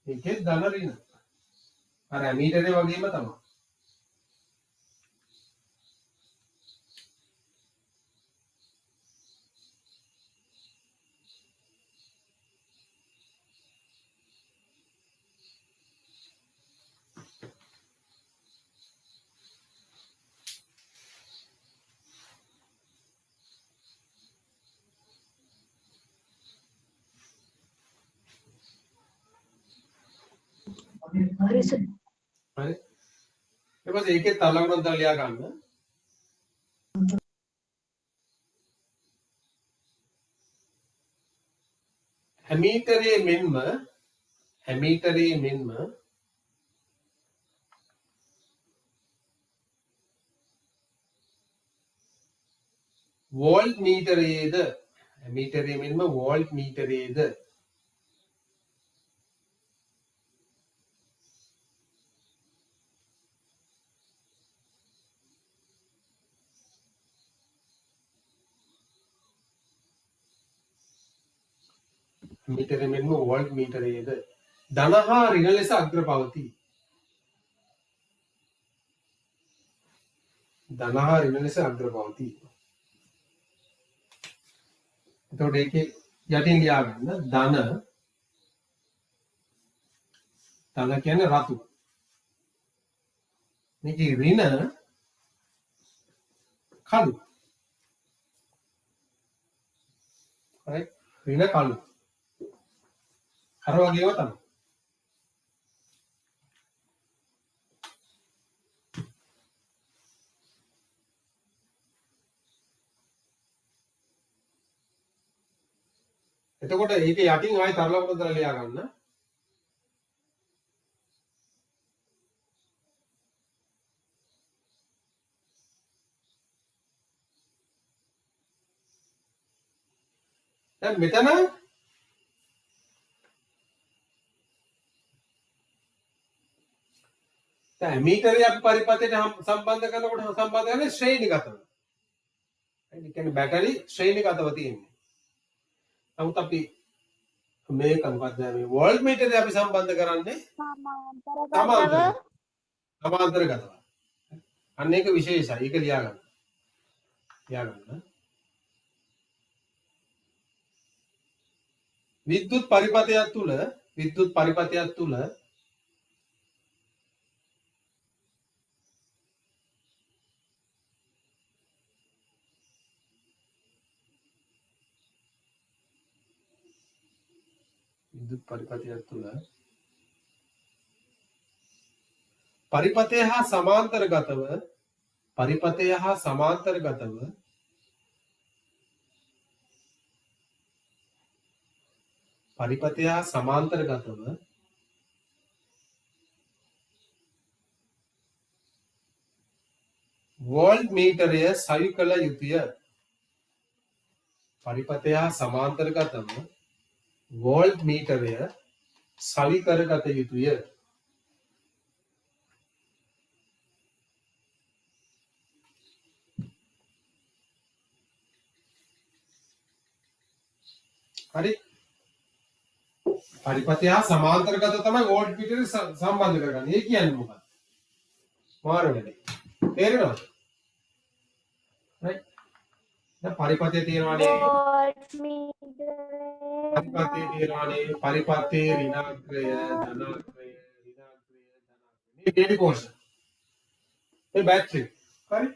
මේකේ ධන ඍණ. අර ඇමීටරේ වගේම තමයි. හරි සර්. හරි. ඊට පස්සේ ඒකේ තලගුණක් දාලා ලියා ගන්න. ඇමීටරයේ මෙන්ම වෝල්ට් මීටරයේද ඇමීටරයේ මෙන්ම වෝල්ට් මීටරයේද මීටරයේ මෙන්ම වෝල්ට් මීටරයේද ධන හා ඍණ ලෙස අග්‍ර පවතී. ධන හා ඍණ ලෙස අග්‍ර පවතී. එතකොට ඒකේ යටින් ලියා ගන්න ධන කියන්නේ රතු. මේකේ ඍණ කළු. හරි ඍණ කළු. අර වගේම තමයි. එතකොට ඒක යටින් ආයෙ තරලවකට දාලා ලියා ගන්න. දැන් මෙතන දැන් මීටරය අපි පරිපථයට සම්බන්ධ කරනකොට සම්බන්ධ කරන්නේ ශ්‍රේණිගතව. ඒ කියන්නේ බැටරි ශ්‍රේණිගතව තියෙන්නේ. නමුත් අපි මේක මොකක්ද මේ වෝල්ට් මීටරේ අපි සම්බන්ධ කරන්නේ සමාන්තරගතව. අන්න ඒක විශේෂයි. ඒක ලියා ගන්න. විද්‍යුත් පරිපථයක් තුල විද්‍යුත් පරිපථයක් තුල පරිපථය හා සමාන්තරගතව වෝල්ට් මීටරය සවි කළ යුතුය. පරිපථය හා සමාන්තරගතව වෝල්ට් මීටරය සවි කරගත යුතුය. හරි. පරිපථය හා සමාන්තරගත තමයි වෝල්ට් මීටරය සම්බන්ධ කරගන්නේ. ඒ කියන්නේ මොකක්ද? මාරු වෙන්නේ. තේරෙනවද? right. දැන් පරිපථය තියෙනවානේ. වෝල්ට් මීටරේ පරිපථයේ තියෙනවානේ පරිපථයේ ඍණාග්‍රය ධනාග්‍රය මේ ඩේටි පෝෂන් මේ බැටරි හරි.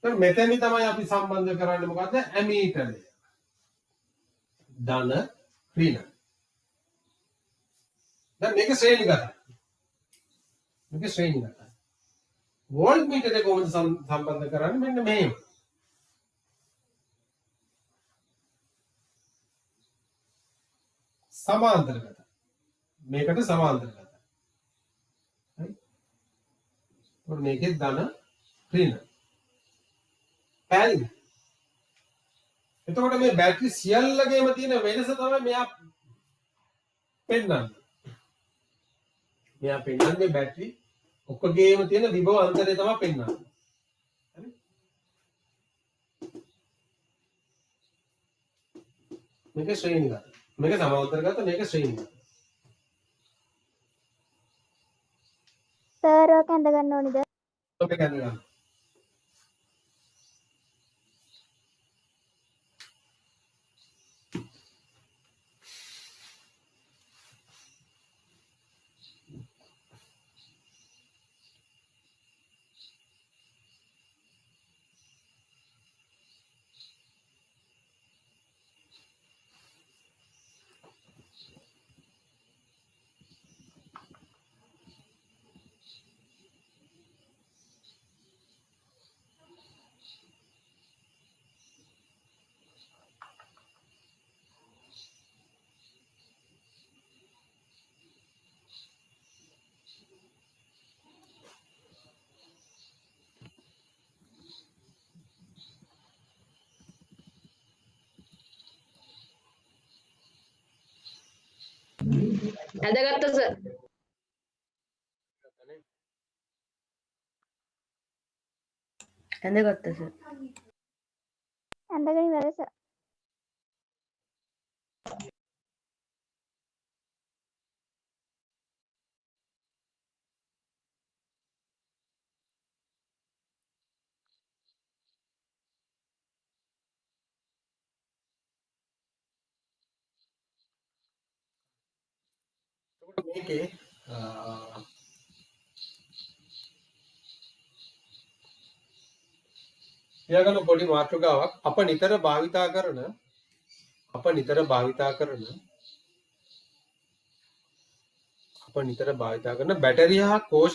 දැන් මෙතෙන්දි තමයි අපි සම්බන්ධ කරන්නේ මොකද්ද? ඇමීටරය ධන ඍණ. දැන් මේක ශ්‍රේණිගතයි. මේක ශ්‍රේණි ගතයි. වෝල්ට් මීටර් එක කොහොමද සම්බන්ධ කරන්නේ? මෙන්න මෙහෙම. සමාන්තරගත. මේකට සමාන්තරගත. හරි. මොකද මේකේ ධන ඍණ. පැහැදිලිද? එතකොට මේ බැටරි සියල්ලගේම තියෙන වෙනස තමයි මෙයා පෙන්නන්නේ. මෙයා පෙන්නන්නේ බැටරි ඔක්කොගේම තියෙන විභව අන්තරය තමයි පෙන්නන්නේ. හරි? මේක ශ්‍රේණිගත. මේක සමාන්තරගත, මේක ශ්‍රේණිගත. සර් ඔක ඇඳ ගන්න ඕනිද? ඔක ගන්න. ඇඳගත්ත සර්. ඇඳගත්ත සර්. ඇඳගෙන ඉවරයි සර්. එතකොට මේකේ ඊළඟ පොඩි මාතෘකාවක් අප නිතර භාවිතා කරන බැටරිය හා කෝෂ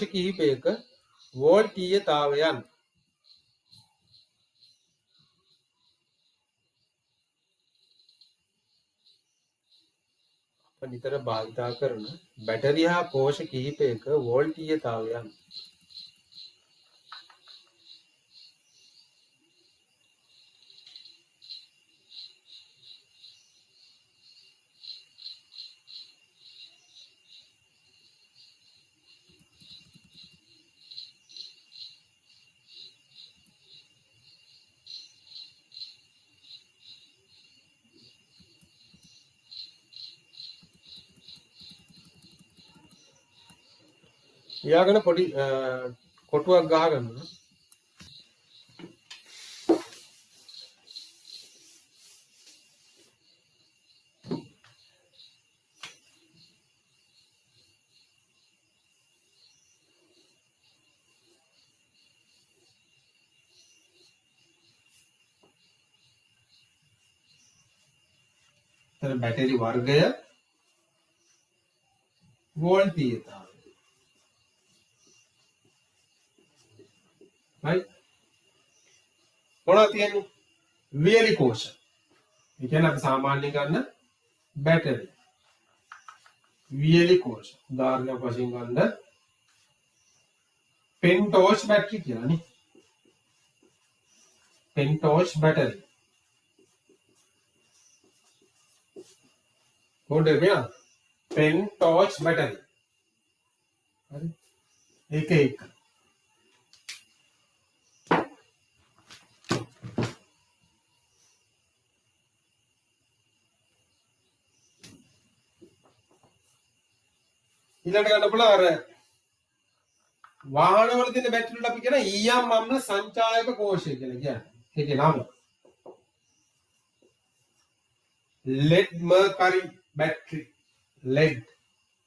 කිහිපයක වෝල්ටීයතාවයන් ඊළඟට පොඩි කොටුවක් ගහගන්න. එතන බැටරි වර්ගය වෝල්ටීයතාවය. right? මොනවද තියෙන්නේ? වියලි කෝෂ. ඒ කියන්නේ අපි සාමාන්‍ය ගන්න බැටරි. වියලි කෝෂ. උදාහරණයක් වශයෙන් ගන්න පෙන්ටෝස් බැටරි කියලා නේ. පෙන්ටෝස් බැටරි. කොහොමද මෙයා? පෙන්ටෝස් බැටරි. හරි. එක එක. ඊළඟට ගන්න පුළුවන් අර වාහනවල තියෙන බැටරි වලට අපි කියන ඊයම් අම්ල සංචායක කෝෂය කියලා කියන්නේ. ඒකේ නම lead mercury battery.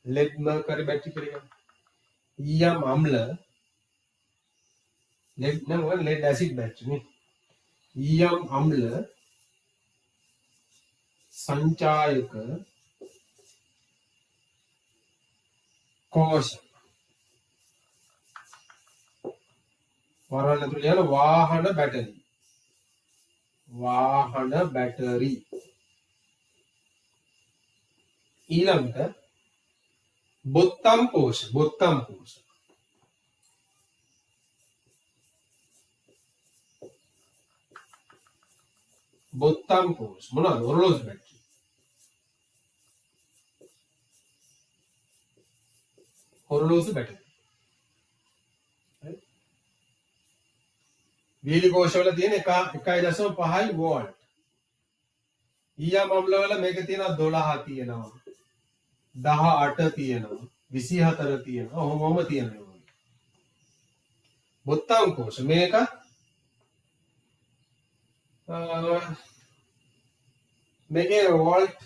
lead mercury battery කියලා කියන්නේ. ඊයම් අම්ල lead acid battery නේ. ඊයම් අම්ල සංචායක කෝෂ. වරවල් ඇතුළේ ලියන වාහන බැටරි. වාහන බැටරි. ඊළඟට බොත්තම් කෝෂ. බොත්තම් කෝෂ. බොත්තම් කෝෂ. මොනවාද? ඔරලෝසු බැටරි. ඔරලෝසු බැටරි. වීලි කෝෂවල තියෙන 1.5 වෝල්ට්. ඊයා මම්ලවල මේක තියෙනවා 12 තියෙනවා. 18 තියෙනවා. 24 තියෙනවා. ඔහොමම තියෙනවා. බොත්තම් කෝෂ මේක මේකේ වෝල්ට්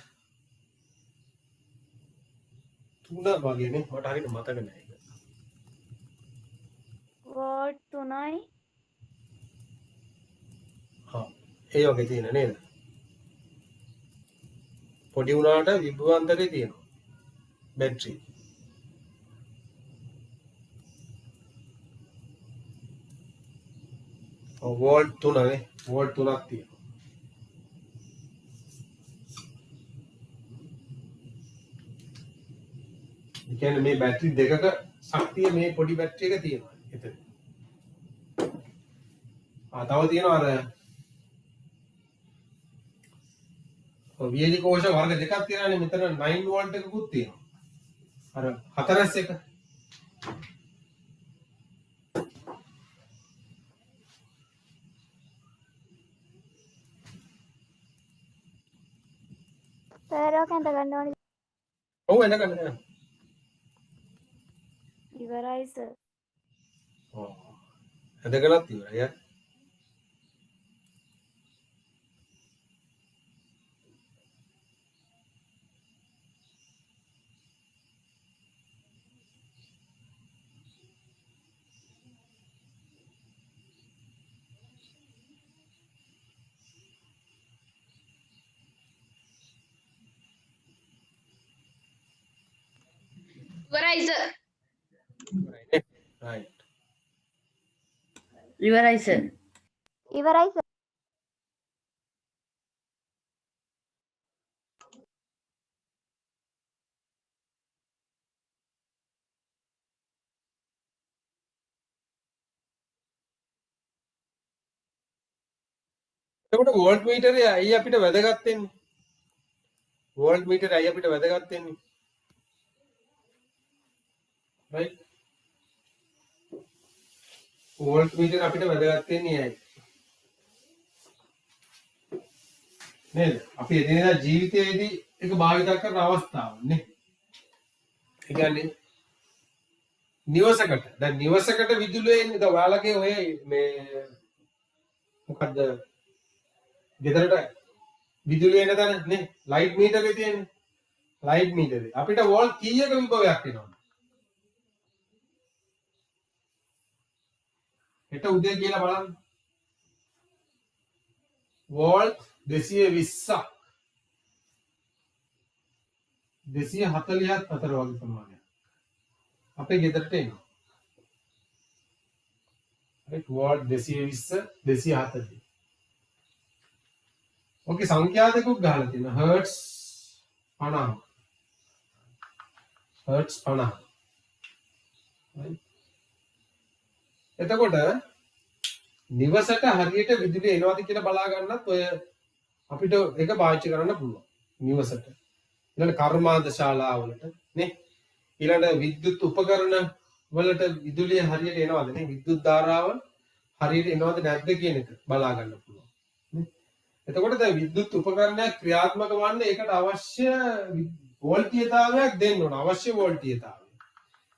3 වගේනේ. මට හරියට මතක නැහැ ඒක. Word 3යි. ඒ වගේ තියෙන නේද? පොඩි උනාට විභවාන්තරේ තියෙනවා. බැටරි. වෝල්ට් 3 නේ. වෝල්ට් 3ක් තියෙනවා. ඒ කියන්නේ මේ බැටරි දෙකක ශක්තිය මේ පොඩි බැටරි එක තියෙනවා. එතන. තව තියෙනවා අර වීලි කෝෂ වර්ග දෙකක් තියෙනවානේ. මෙතන 9 වෝල්ට් එකකුත් තියෙනවා. අර 4S එක. සර් ඔක ඇඳ ගන්න ඕනේ. ඔව් එන ගන්න. ඉවරයි සර්. ඔව්. එදකලත් ඉවරයි. ඉවරයි සර්. right. ඉවරයි සර්. ඉවරයි සර්. එතකොට වෝල්ට් මීටරේ අයි අපිට වැදගත් වෙන්නේ. වෝල්ට් මීටරේ අයි අපිට වැදගත් වෙන්නේ. right. වෝල්ට් මීටර අපිට වැදගත් වෙන්නේ ඇයි? නේද? අපි එදිනෙදා ජීවිතයේදී ඒක භාවිත කරන අවස්ථාවක් නේ. ඒ කියන්නේ නිවසකට දැන් නිවසකට විදුලිය එන්නේ. දැන් ඔයාලගේ ඔය මේ මොකද්ද? ගෙදරට විදුලිය එන තැන නේ ලයිට් මීටරේ තියෙන්නේ. ලයිට් මීටරේ අපිට වෝල්ට් කීයක විභවයක් එනවද? හෙට උදේ කියලා බලන්න. වෝල්ට් 220ක් 240ක් අතර වගේ ප්‍රමාණයක් අපේ ගෙදරට එනවා. right volt 220 240. ඕකේ සංඛ්‍යා දෙකක් ගහලා තියෙනවා. හර්ට්ස් 50. හර්ට්ස් 50. right එතකොට නිවසට හරියට විදුලිය එනවාද කියලා බලා ගන්නත් ඔය අපිට ඒක පාවිච්චි කරන්න පුළුවන්. නිවසට ඊළඟ කර්මාන්ත ශාලාවලට නේ ඊළඟ විද්‍යුත් උපකරණ වලට විදුලිය හරියට එනවද නේ විද්‍යුත් ධාරාව හරියට එනවද නැද්ද කියන එක බලා ගන්න පුළුවන් නේ. එතකොට දැන් විද්‍යුත් උපකරණයක් ක්‍රියාත්මක වන්නේ ඒකට අවශ්‍ය වෝල්ටීයතාවයක් දෙන්න ඕන. අවශ්‍ය වෝල්ටීයතාවය.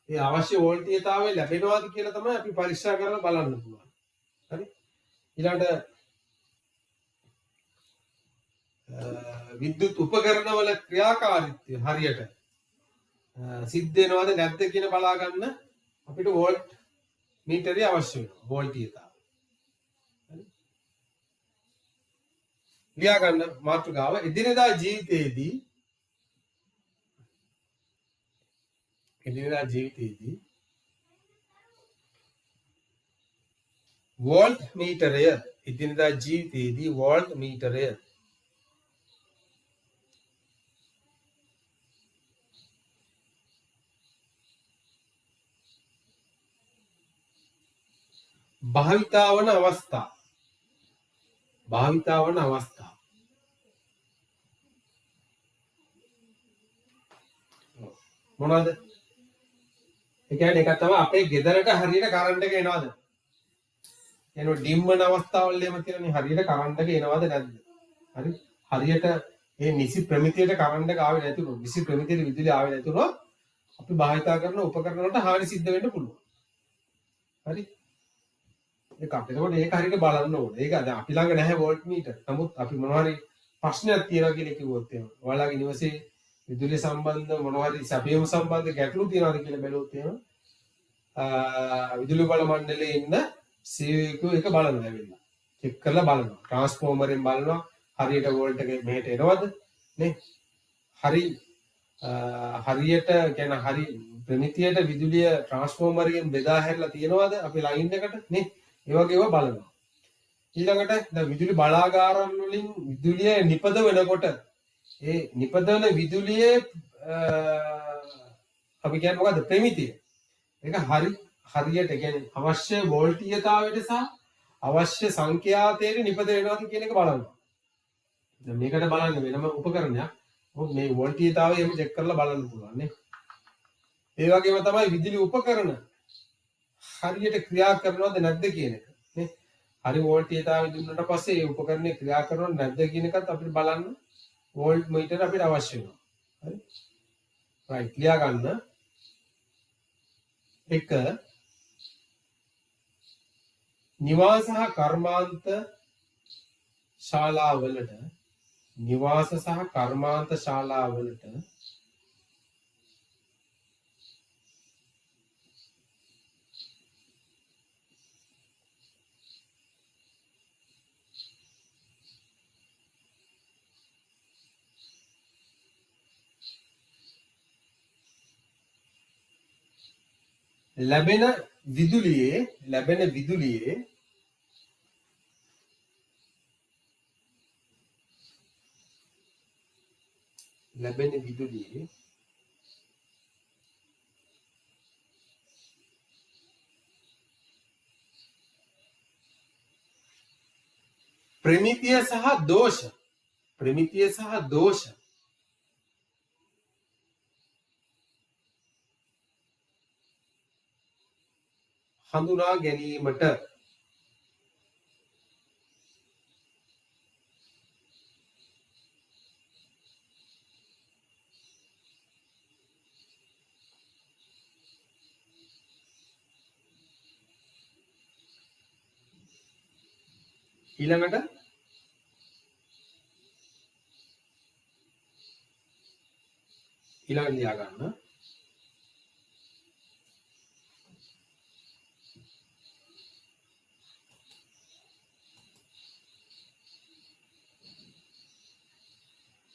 ඒ අවශ්‍ය වෝල්ටීයතාවය ලැබෙනවාද කියලා තමයි අපි පරීක්ෂා කරලා බලන්න පුළුවන්. හරි. ඊළඟට විද්‍යුත් උපකරණවල ක්‍රියාකාරීත්වය හරියට සිද්ධ වෙනවද නැද්ද කියන බලා ගන්න අපිට වෝල්ට් මීටරය අවශ්‍ය වෙනවා. වෝල්ටීයතාවය. හරි. ලියා ගන්න මාතෘකාව එදිනෙදා ජීවිතයේදී වෝල්ට් මීටරය ඉදිනදා ජීවිතයේදී වෝල්ට් මීටරය භාවිතා වන අවස්ථා මොනවද? ඒ කියන්නේ එකක් තමයි අපේ ගෙදරට හරියට කරන්ට් එක එනවද? එනවා ඩිම් වෙන අවස්ථාවල් එහෙම තියෙනනේ හරියට කරන්ට් එක එනවද නැද්ද? හරි. හරියට ඒ නිසි ප්‍රමිතියට කරන්ට් එක ආවේ නැතුනොත්, නිසි ප්‍රමිතියට විදුලිය ආවේ නැතුනොත් අපි භාවිතා කරන උපකරණ වලට හානි සිද්ධ වෙන්න පුළුවන්. හරි. ඒක අපිට ඒක හරියට බලන්න ඕනේ. ඒක දැන් අපි ළඟ නැහැ වෝල්ට් මීටර්. නමුත් අපි මොනවා හරි ප්‍රශ්නයක් තියෙනවා කියලා කිව්වොත් එහෙම. ඔයාලගේ නිවසේ විදුලිය සම්බන්ධ මොනවා හරි සැපයීම සම්බන්ධ ගැටලු තියෙනවද කියලා බැලුවොත් එහෙම විදුලි බල මණ්ඩලයේ ඉන්න සේවකයෝ ඒක බලනවා ඇවිල්ලා. චෙක් කරලා බලනවා. ට්‍රාන්ස්ෆෝමරෙන් බලනවා හරියට වෝල්ට් එක මෙහෙට එනවද නේ? හරියට කියන්නේ හරි ප්‍රමිතියට විදුලිය ට්‍රාන්ස්ෆෝමරයෙන් බෙදා හැරලා තියෙනවද අපි ලයින් එකට නේ? ඒ වගේ ඒවා බලනවා. ඊළඟට දැන් විදුලි බලාගාරම් වලින් විදුලිය නිපද වෙනකොට ඒ නිපදවන විදුලියේ අපි කියන්නේ මොකද්ද? ප්‍රමිතිය. ඒක හරියට කියන්නේ අවශ්‍ය වෝල්ටීයතාවයට සහ අවශ්‍ය සංඛ්‍යාතයට නිපද වෙනවද කියන එක බලනවා. දැන් මේකට බලන්න වෙනම උපකරණයක්. මොකද මේ වෝල්ටීයතාවය එහෙම චෙක් කරලා බලන්න පුළුවන් නේ. ඒ වගේම තමයි විදුලි උපකරණ හරියට ක්‍රියා කරනවද නැද්ද කියන එක නේ. හරි වෝල්ටීයතාවය දුන්නට පස්සේ ඒ උපකරණේ ක්‍රියා කරනවද නැද්ද කියන එකත් අපිට බලන්න වෝල්ට් මීටර අපිට අවශ්‍ය වෙනවා. හරි. රයිට් ලියා ගන්න. 1 නිවාස සහ කර්මාන්ත ශාලාවලට ලැබෙන විදුලියේ ප්‍රමිතිය සහ දෝෂ හඳුනා ගැනීමට ඊළඟට ලියා ගන්න.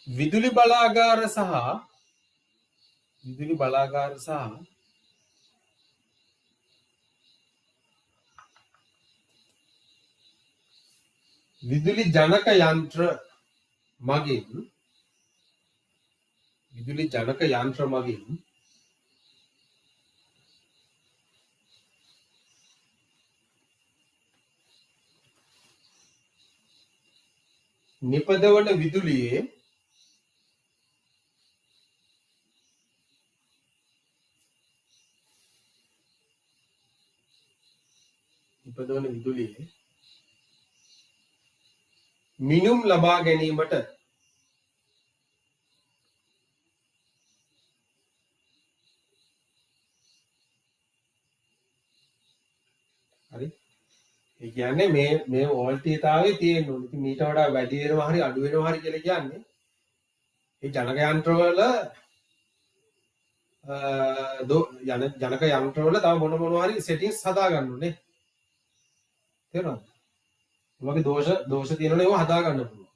විදුලි බලාගාර සහ විදුලි ජනක යන්ත්‍ර මගින් නිපදවන විදුලියේ මිනුම් ලබා ගැනීමට හරි. ඒ කියන්නේ මේ වෝල්ටීයතාවය තියෙන්න ඕනේ. ඉතින් මීට වඩා වැඩි වෙනවා හරි අඩු වෙනවා හරි කියලා කියන්නේ ඒ ජනක යන්ත්‍රවල ජනක යන්ත්‍රවල තව මොනවා හරි සෙටින්ග්ස් හදා ගන්න ඕනේ. තේරුණාද? ඒ වගේ දෝෂ තියෙනවනේ ඒවා හදා ගන්න පුළුවන්.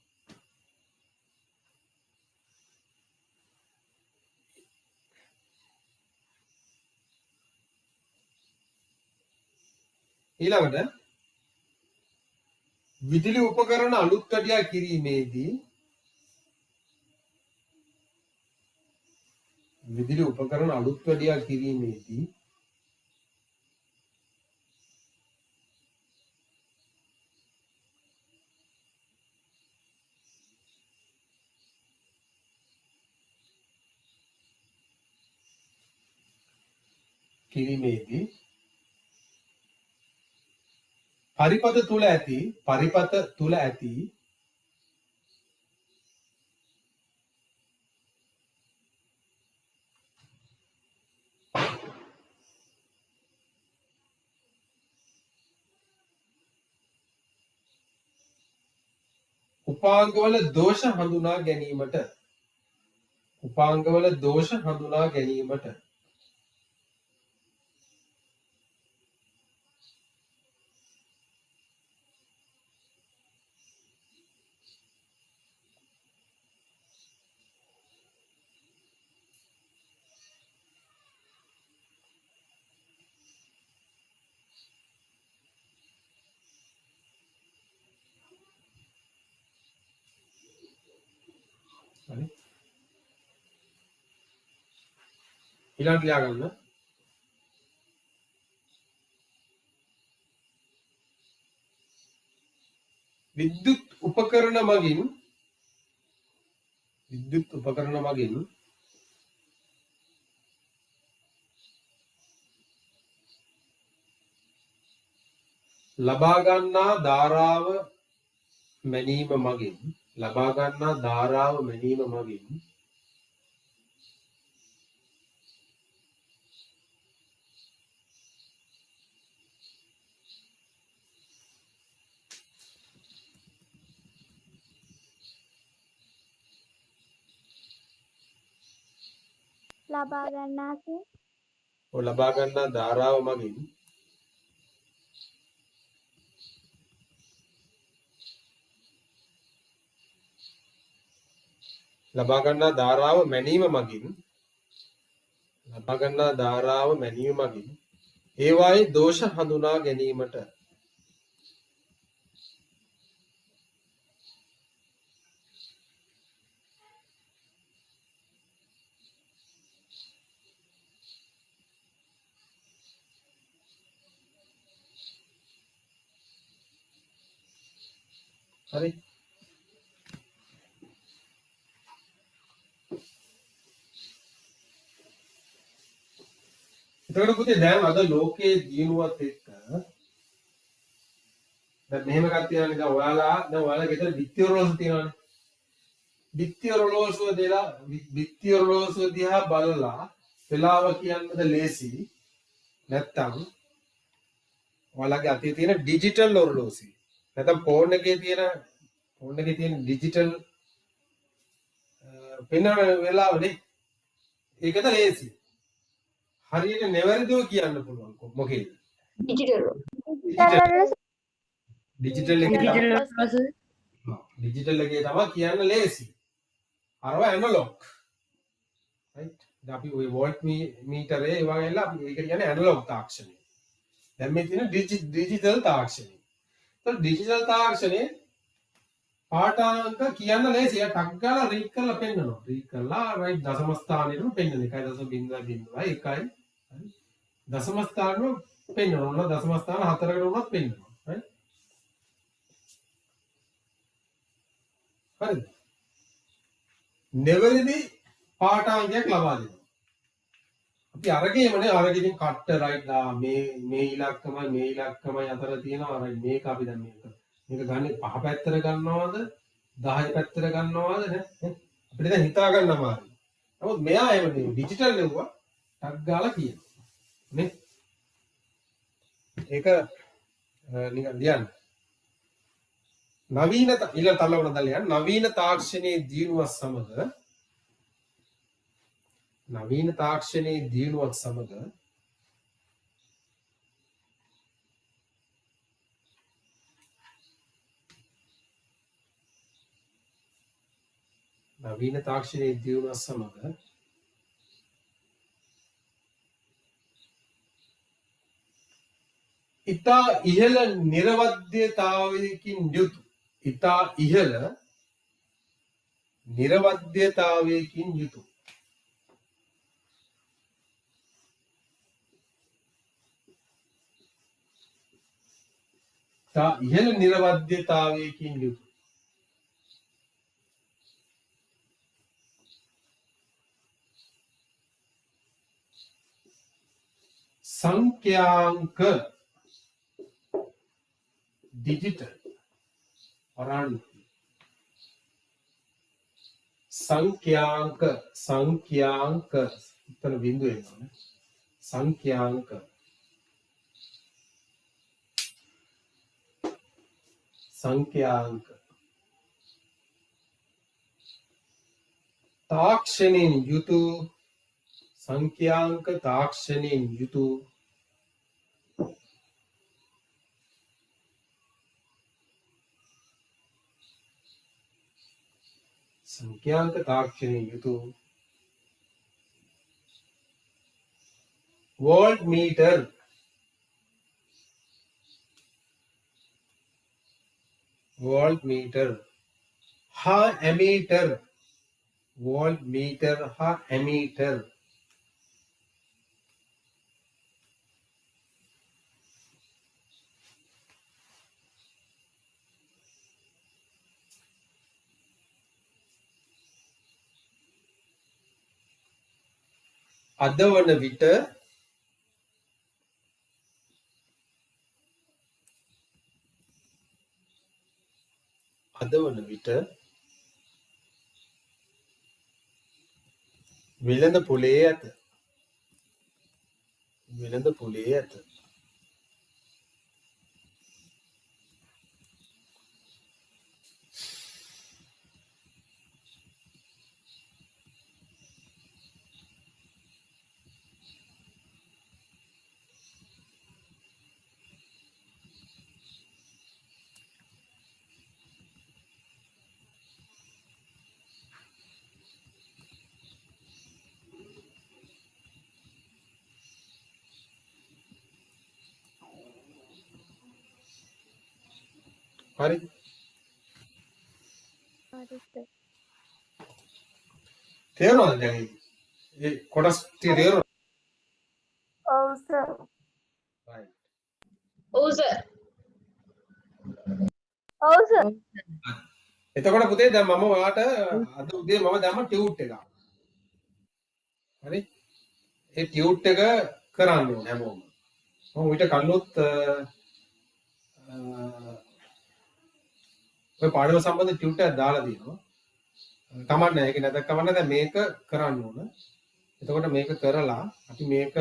ඊළඟට විදුලි උපකරණ අලුත් වැඩියා කිරීමේදී විදුලි උපකරණ අලුත් වැඩියා කිරීමේදී පරිපත තුල ඇති උපාංගවල දෝෂ හඳුනා ගැනීමට හරි ඊළඟට ලියා ගන්න විද්‍යුත් උපකරණ මගින් ලබා ගන්නා ධාරාව මැනීම මගින් ලබා ගන්නාසේ ලබා ගන්නා ධාරාව මගින් ලබා ගන්නා ධාරාව මැනීම මගින් ඒවායේ දෝෂ හඳුනා ගැනීමට හරි එතකොට පුතේ දැන් අද ලෝකයේ දිනුවත් එක්ක දැන් මෙහෙම එකක් තියෙනවානේ දැන් ඔයාලා ගෙදර බිත්ති ඔරලෝසුව තියෙනවානේ බිත්ති ඔරලෝසුව දිහා බලලා වෙලාව කියන්නද ලේසි නැත්තම් ඔයාලගේ අතේ තියෙන ඩිජිටල් ඔරලෝසුව නැත්නම් ෆෝන් එකේ තියෙන ඩිජිටල් පෙන්වන වෙලාවනේ ඒකද ලේසි හරියට නෙවැරදිව කියන්න පුළුවන් මොකේද digital ඩිජිටල් එකේ තමයි කියන්න ලේසි අරව ඇනලොග් රයිට් දැන් අපි ওই වෝල්ට් මීටරේ ඒවා ගිහලා අපි ඒක කියන්නේ ඇනලොග් තාක්ෂණය දැන් මේ තියෙන ඩිජිටල් තාක්ෂණය તો ડિજિટલ තාක්ෂණයේ පාඨාංක කියන්න ලේසි. යා ටක් ගාලා රීඩ් කරලා පෙන්නනවා. රීඩ් කරලා රයිට් දශම ස්ථානෙටම පෙන්නන 1.001යි. හරි. දශම ස්ථානෙම පෙන්නනවා. දශම ස්ථාන 4කට වුණත් පෙන්නනවා. right? හරිද? නිවැරදි පාඨාංකයක් ලබා දෙනවා. අපි අරගෙමනේ අරගෙන් කට්ට රයිට් මේ ඉලක්කමයි අතර තියෙනවා රයිට් මේක අපි දැන් මේක ගන්නේ 5 පැත්තට ගන්නවද 10 පැත්තට ගන්නවද නේ අපිට දැන් හිතා ගන්න අමාරුයි. නමුත් මෙයා එහෙම නෙවෙයි ඩිජිටල් නෙවුවා ටක් ගාලා කියනවා නේ. ඒක නිකන් ලියන්න. නවීන ඊළඟ තලවන දලියන් නවීන තාක්ෂණයේ දියුණුවත් සමග නවීන තාක්ෂණයේ දියුණුවත් සමග ඉතා ඉහළ නිර්වද්‍යතාවයකින් යුතු ඉතා ඉහළ නිර්වද්‍යතාවයකින් යුතු ඉතා ඉහළ නිර්වද්‍යතාවයකින් යුතු සංඛ්‍යාංක digital orang සංඛ්‍යාංක ඉතන බිඳුව එනවා සංඛ්‍යාංක තාක්ෂණයෙන් යුතු සංඛ්‍යාංක තාක්ෂණයෙන් යුතු සංඛ්‍යාංක තාක්ෂණයෙන් යුතු වෝල්ට් මීටර් හා ඇමීටර් වෝල්ට් මීටර් හා ඇමීටර් අද වන විට වෙළඳ පොලේ ඇත හරි හරි සර්. තේරුණාද දැන් ඒ කොටස් ටික තේරුණා ඔව් සර්. right ඔව් සර්. ඔව් සර්. එතකොට පුතේ දැන් මම ඔයාට අද උදේ මම දැම්ම ටියුට් එක හරි ඒ ටියුට් එක කරන්න ඕනේ හැමෝම මම ඊට කලිනුත් ඔය පාඩම සම්බන්ධ ටියුට් එකක් දාලා තියෙනවා කමන්නේ ඒක නැත්නම් කමන්නේ දැන් මේක කරන්න ඕන එතකොට මේක කරලා අපි මේක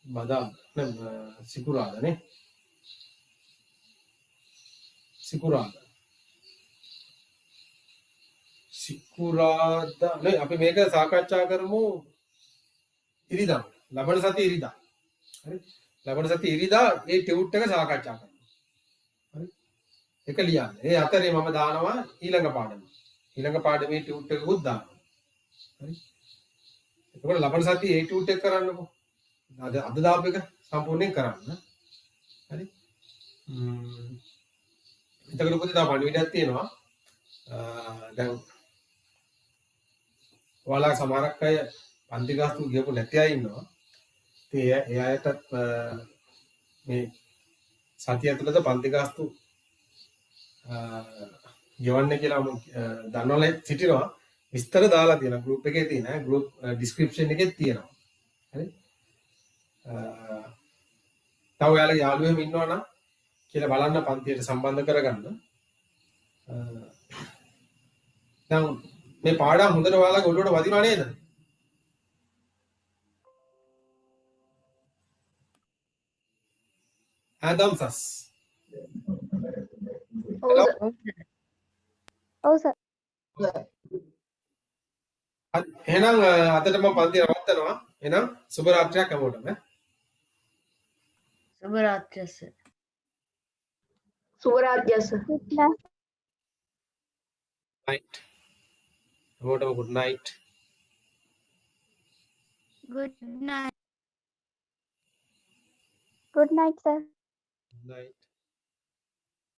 බදා සිකුරාදනේ සිකුරාදා නේ අපි මේක සාකච්ඡා කරමු ඉරිදා ලබන සතියේ ඉරිදා හරි ලබන සතියේ ඉරිදා ඒ ටියුට් එක සාකච්ඡා කරමු හරි ඒක ලියන්න ඒ අතරේ මම දානවා ඊළඟ පාඩමේ ටියුට් එකකුත් දානවා හරි එතකොට ලබන සතියේ ඒ ටියුට් එක කරන්නකෝ අද දාපු එක සම්පූර්ණයෙන් කරන්න හරි එතකොට පුතේ තව පණිවිඩයක් තියෙනවා දැන් ඔයාලා සමහරක් අය පන්ති ගාස්තු ගියපු නැති අය ඉන්නවා ඉතින් ඒ අයටත් මේ සතිය ඇතුළත පන්ති ගාස්තු ගෙවන්න කියලා මම දන්නවලා සිටිනවා විස්තර දාලා තියෙනවා ගෲප් එකේ තියෙන ගෲප් ඩිස්ක්‍රිප්ෂන් එකේ තියෙනවා හරි තව ඔයාලා යාළුවෙම ඉන්නවනම් කියලා බලන්න පන්තියට සම්බන්ධ කරගන්න දැන් මේ පාඩම් හොඳට ඔයාලගේ ඔළුවට වදිනවා නේද ආදම්සස් ඔව් සර්. එහෙනම් අදට මම පන්ති නවත්තනවා එහෙනම් සුබ රාත්‍රියක් හැමෝටම සුබ රාත්‍රිය සර්. සුවරාත්‍රිය සර්. Good night. night හැමෝටම good night Good night. Good night, sir. night.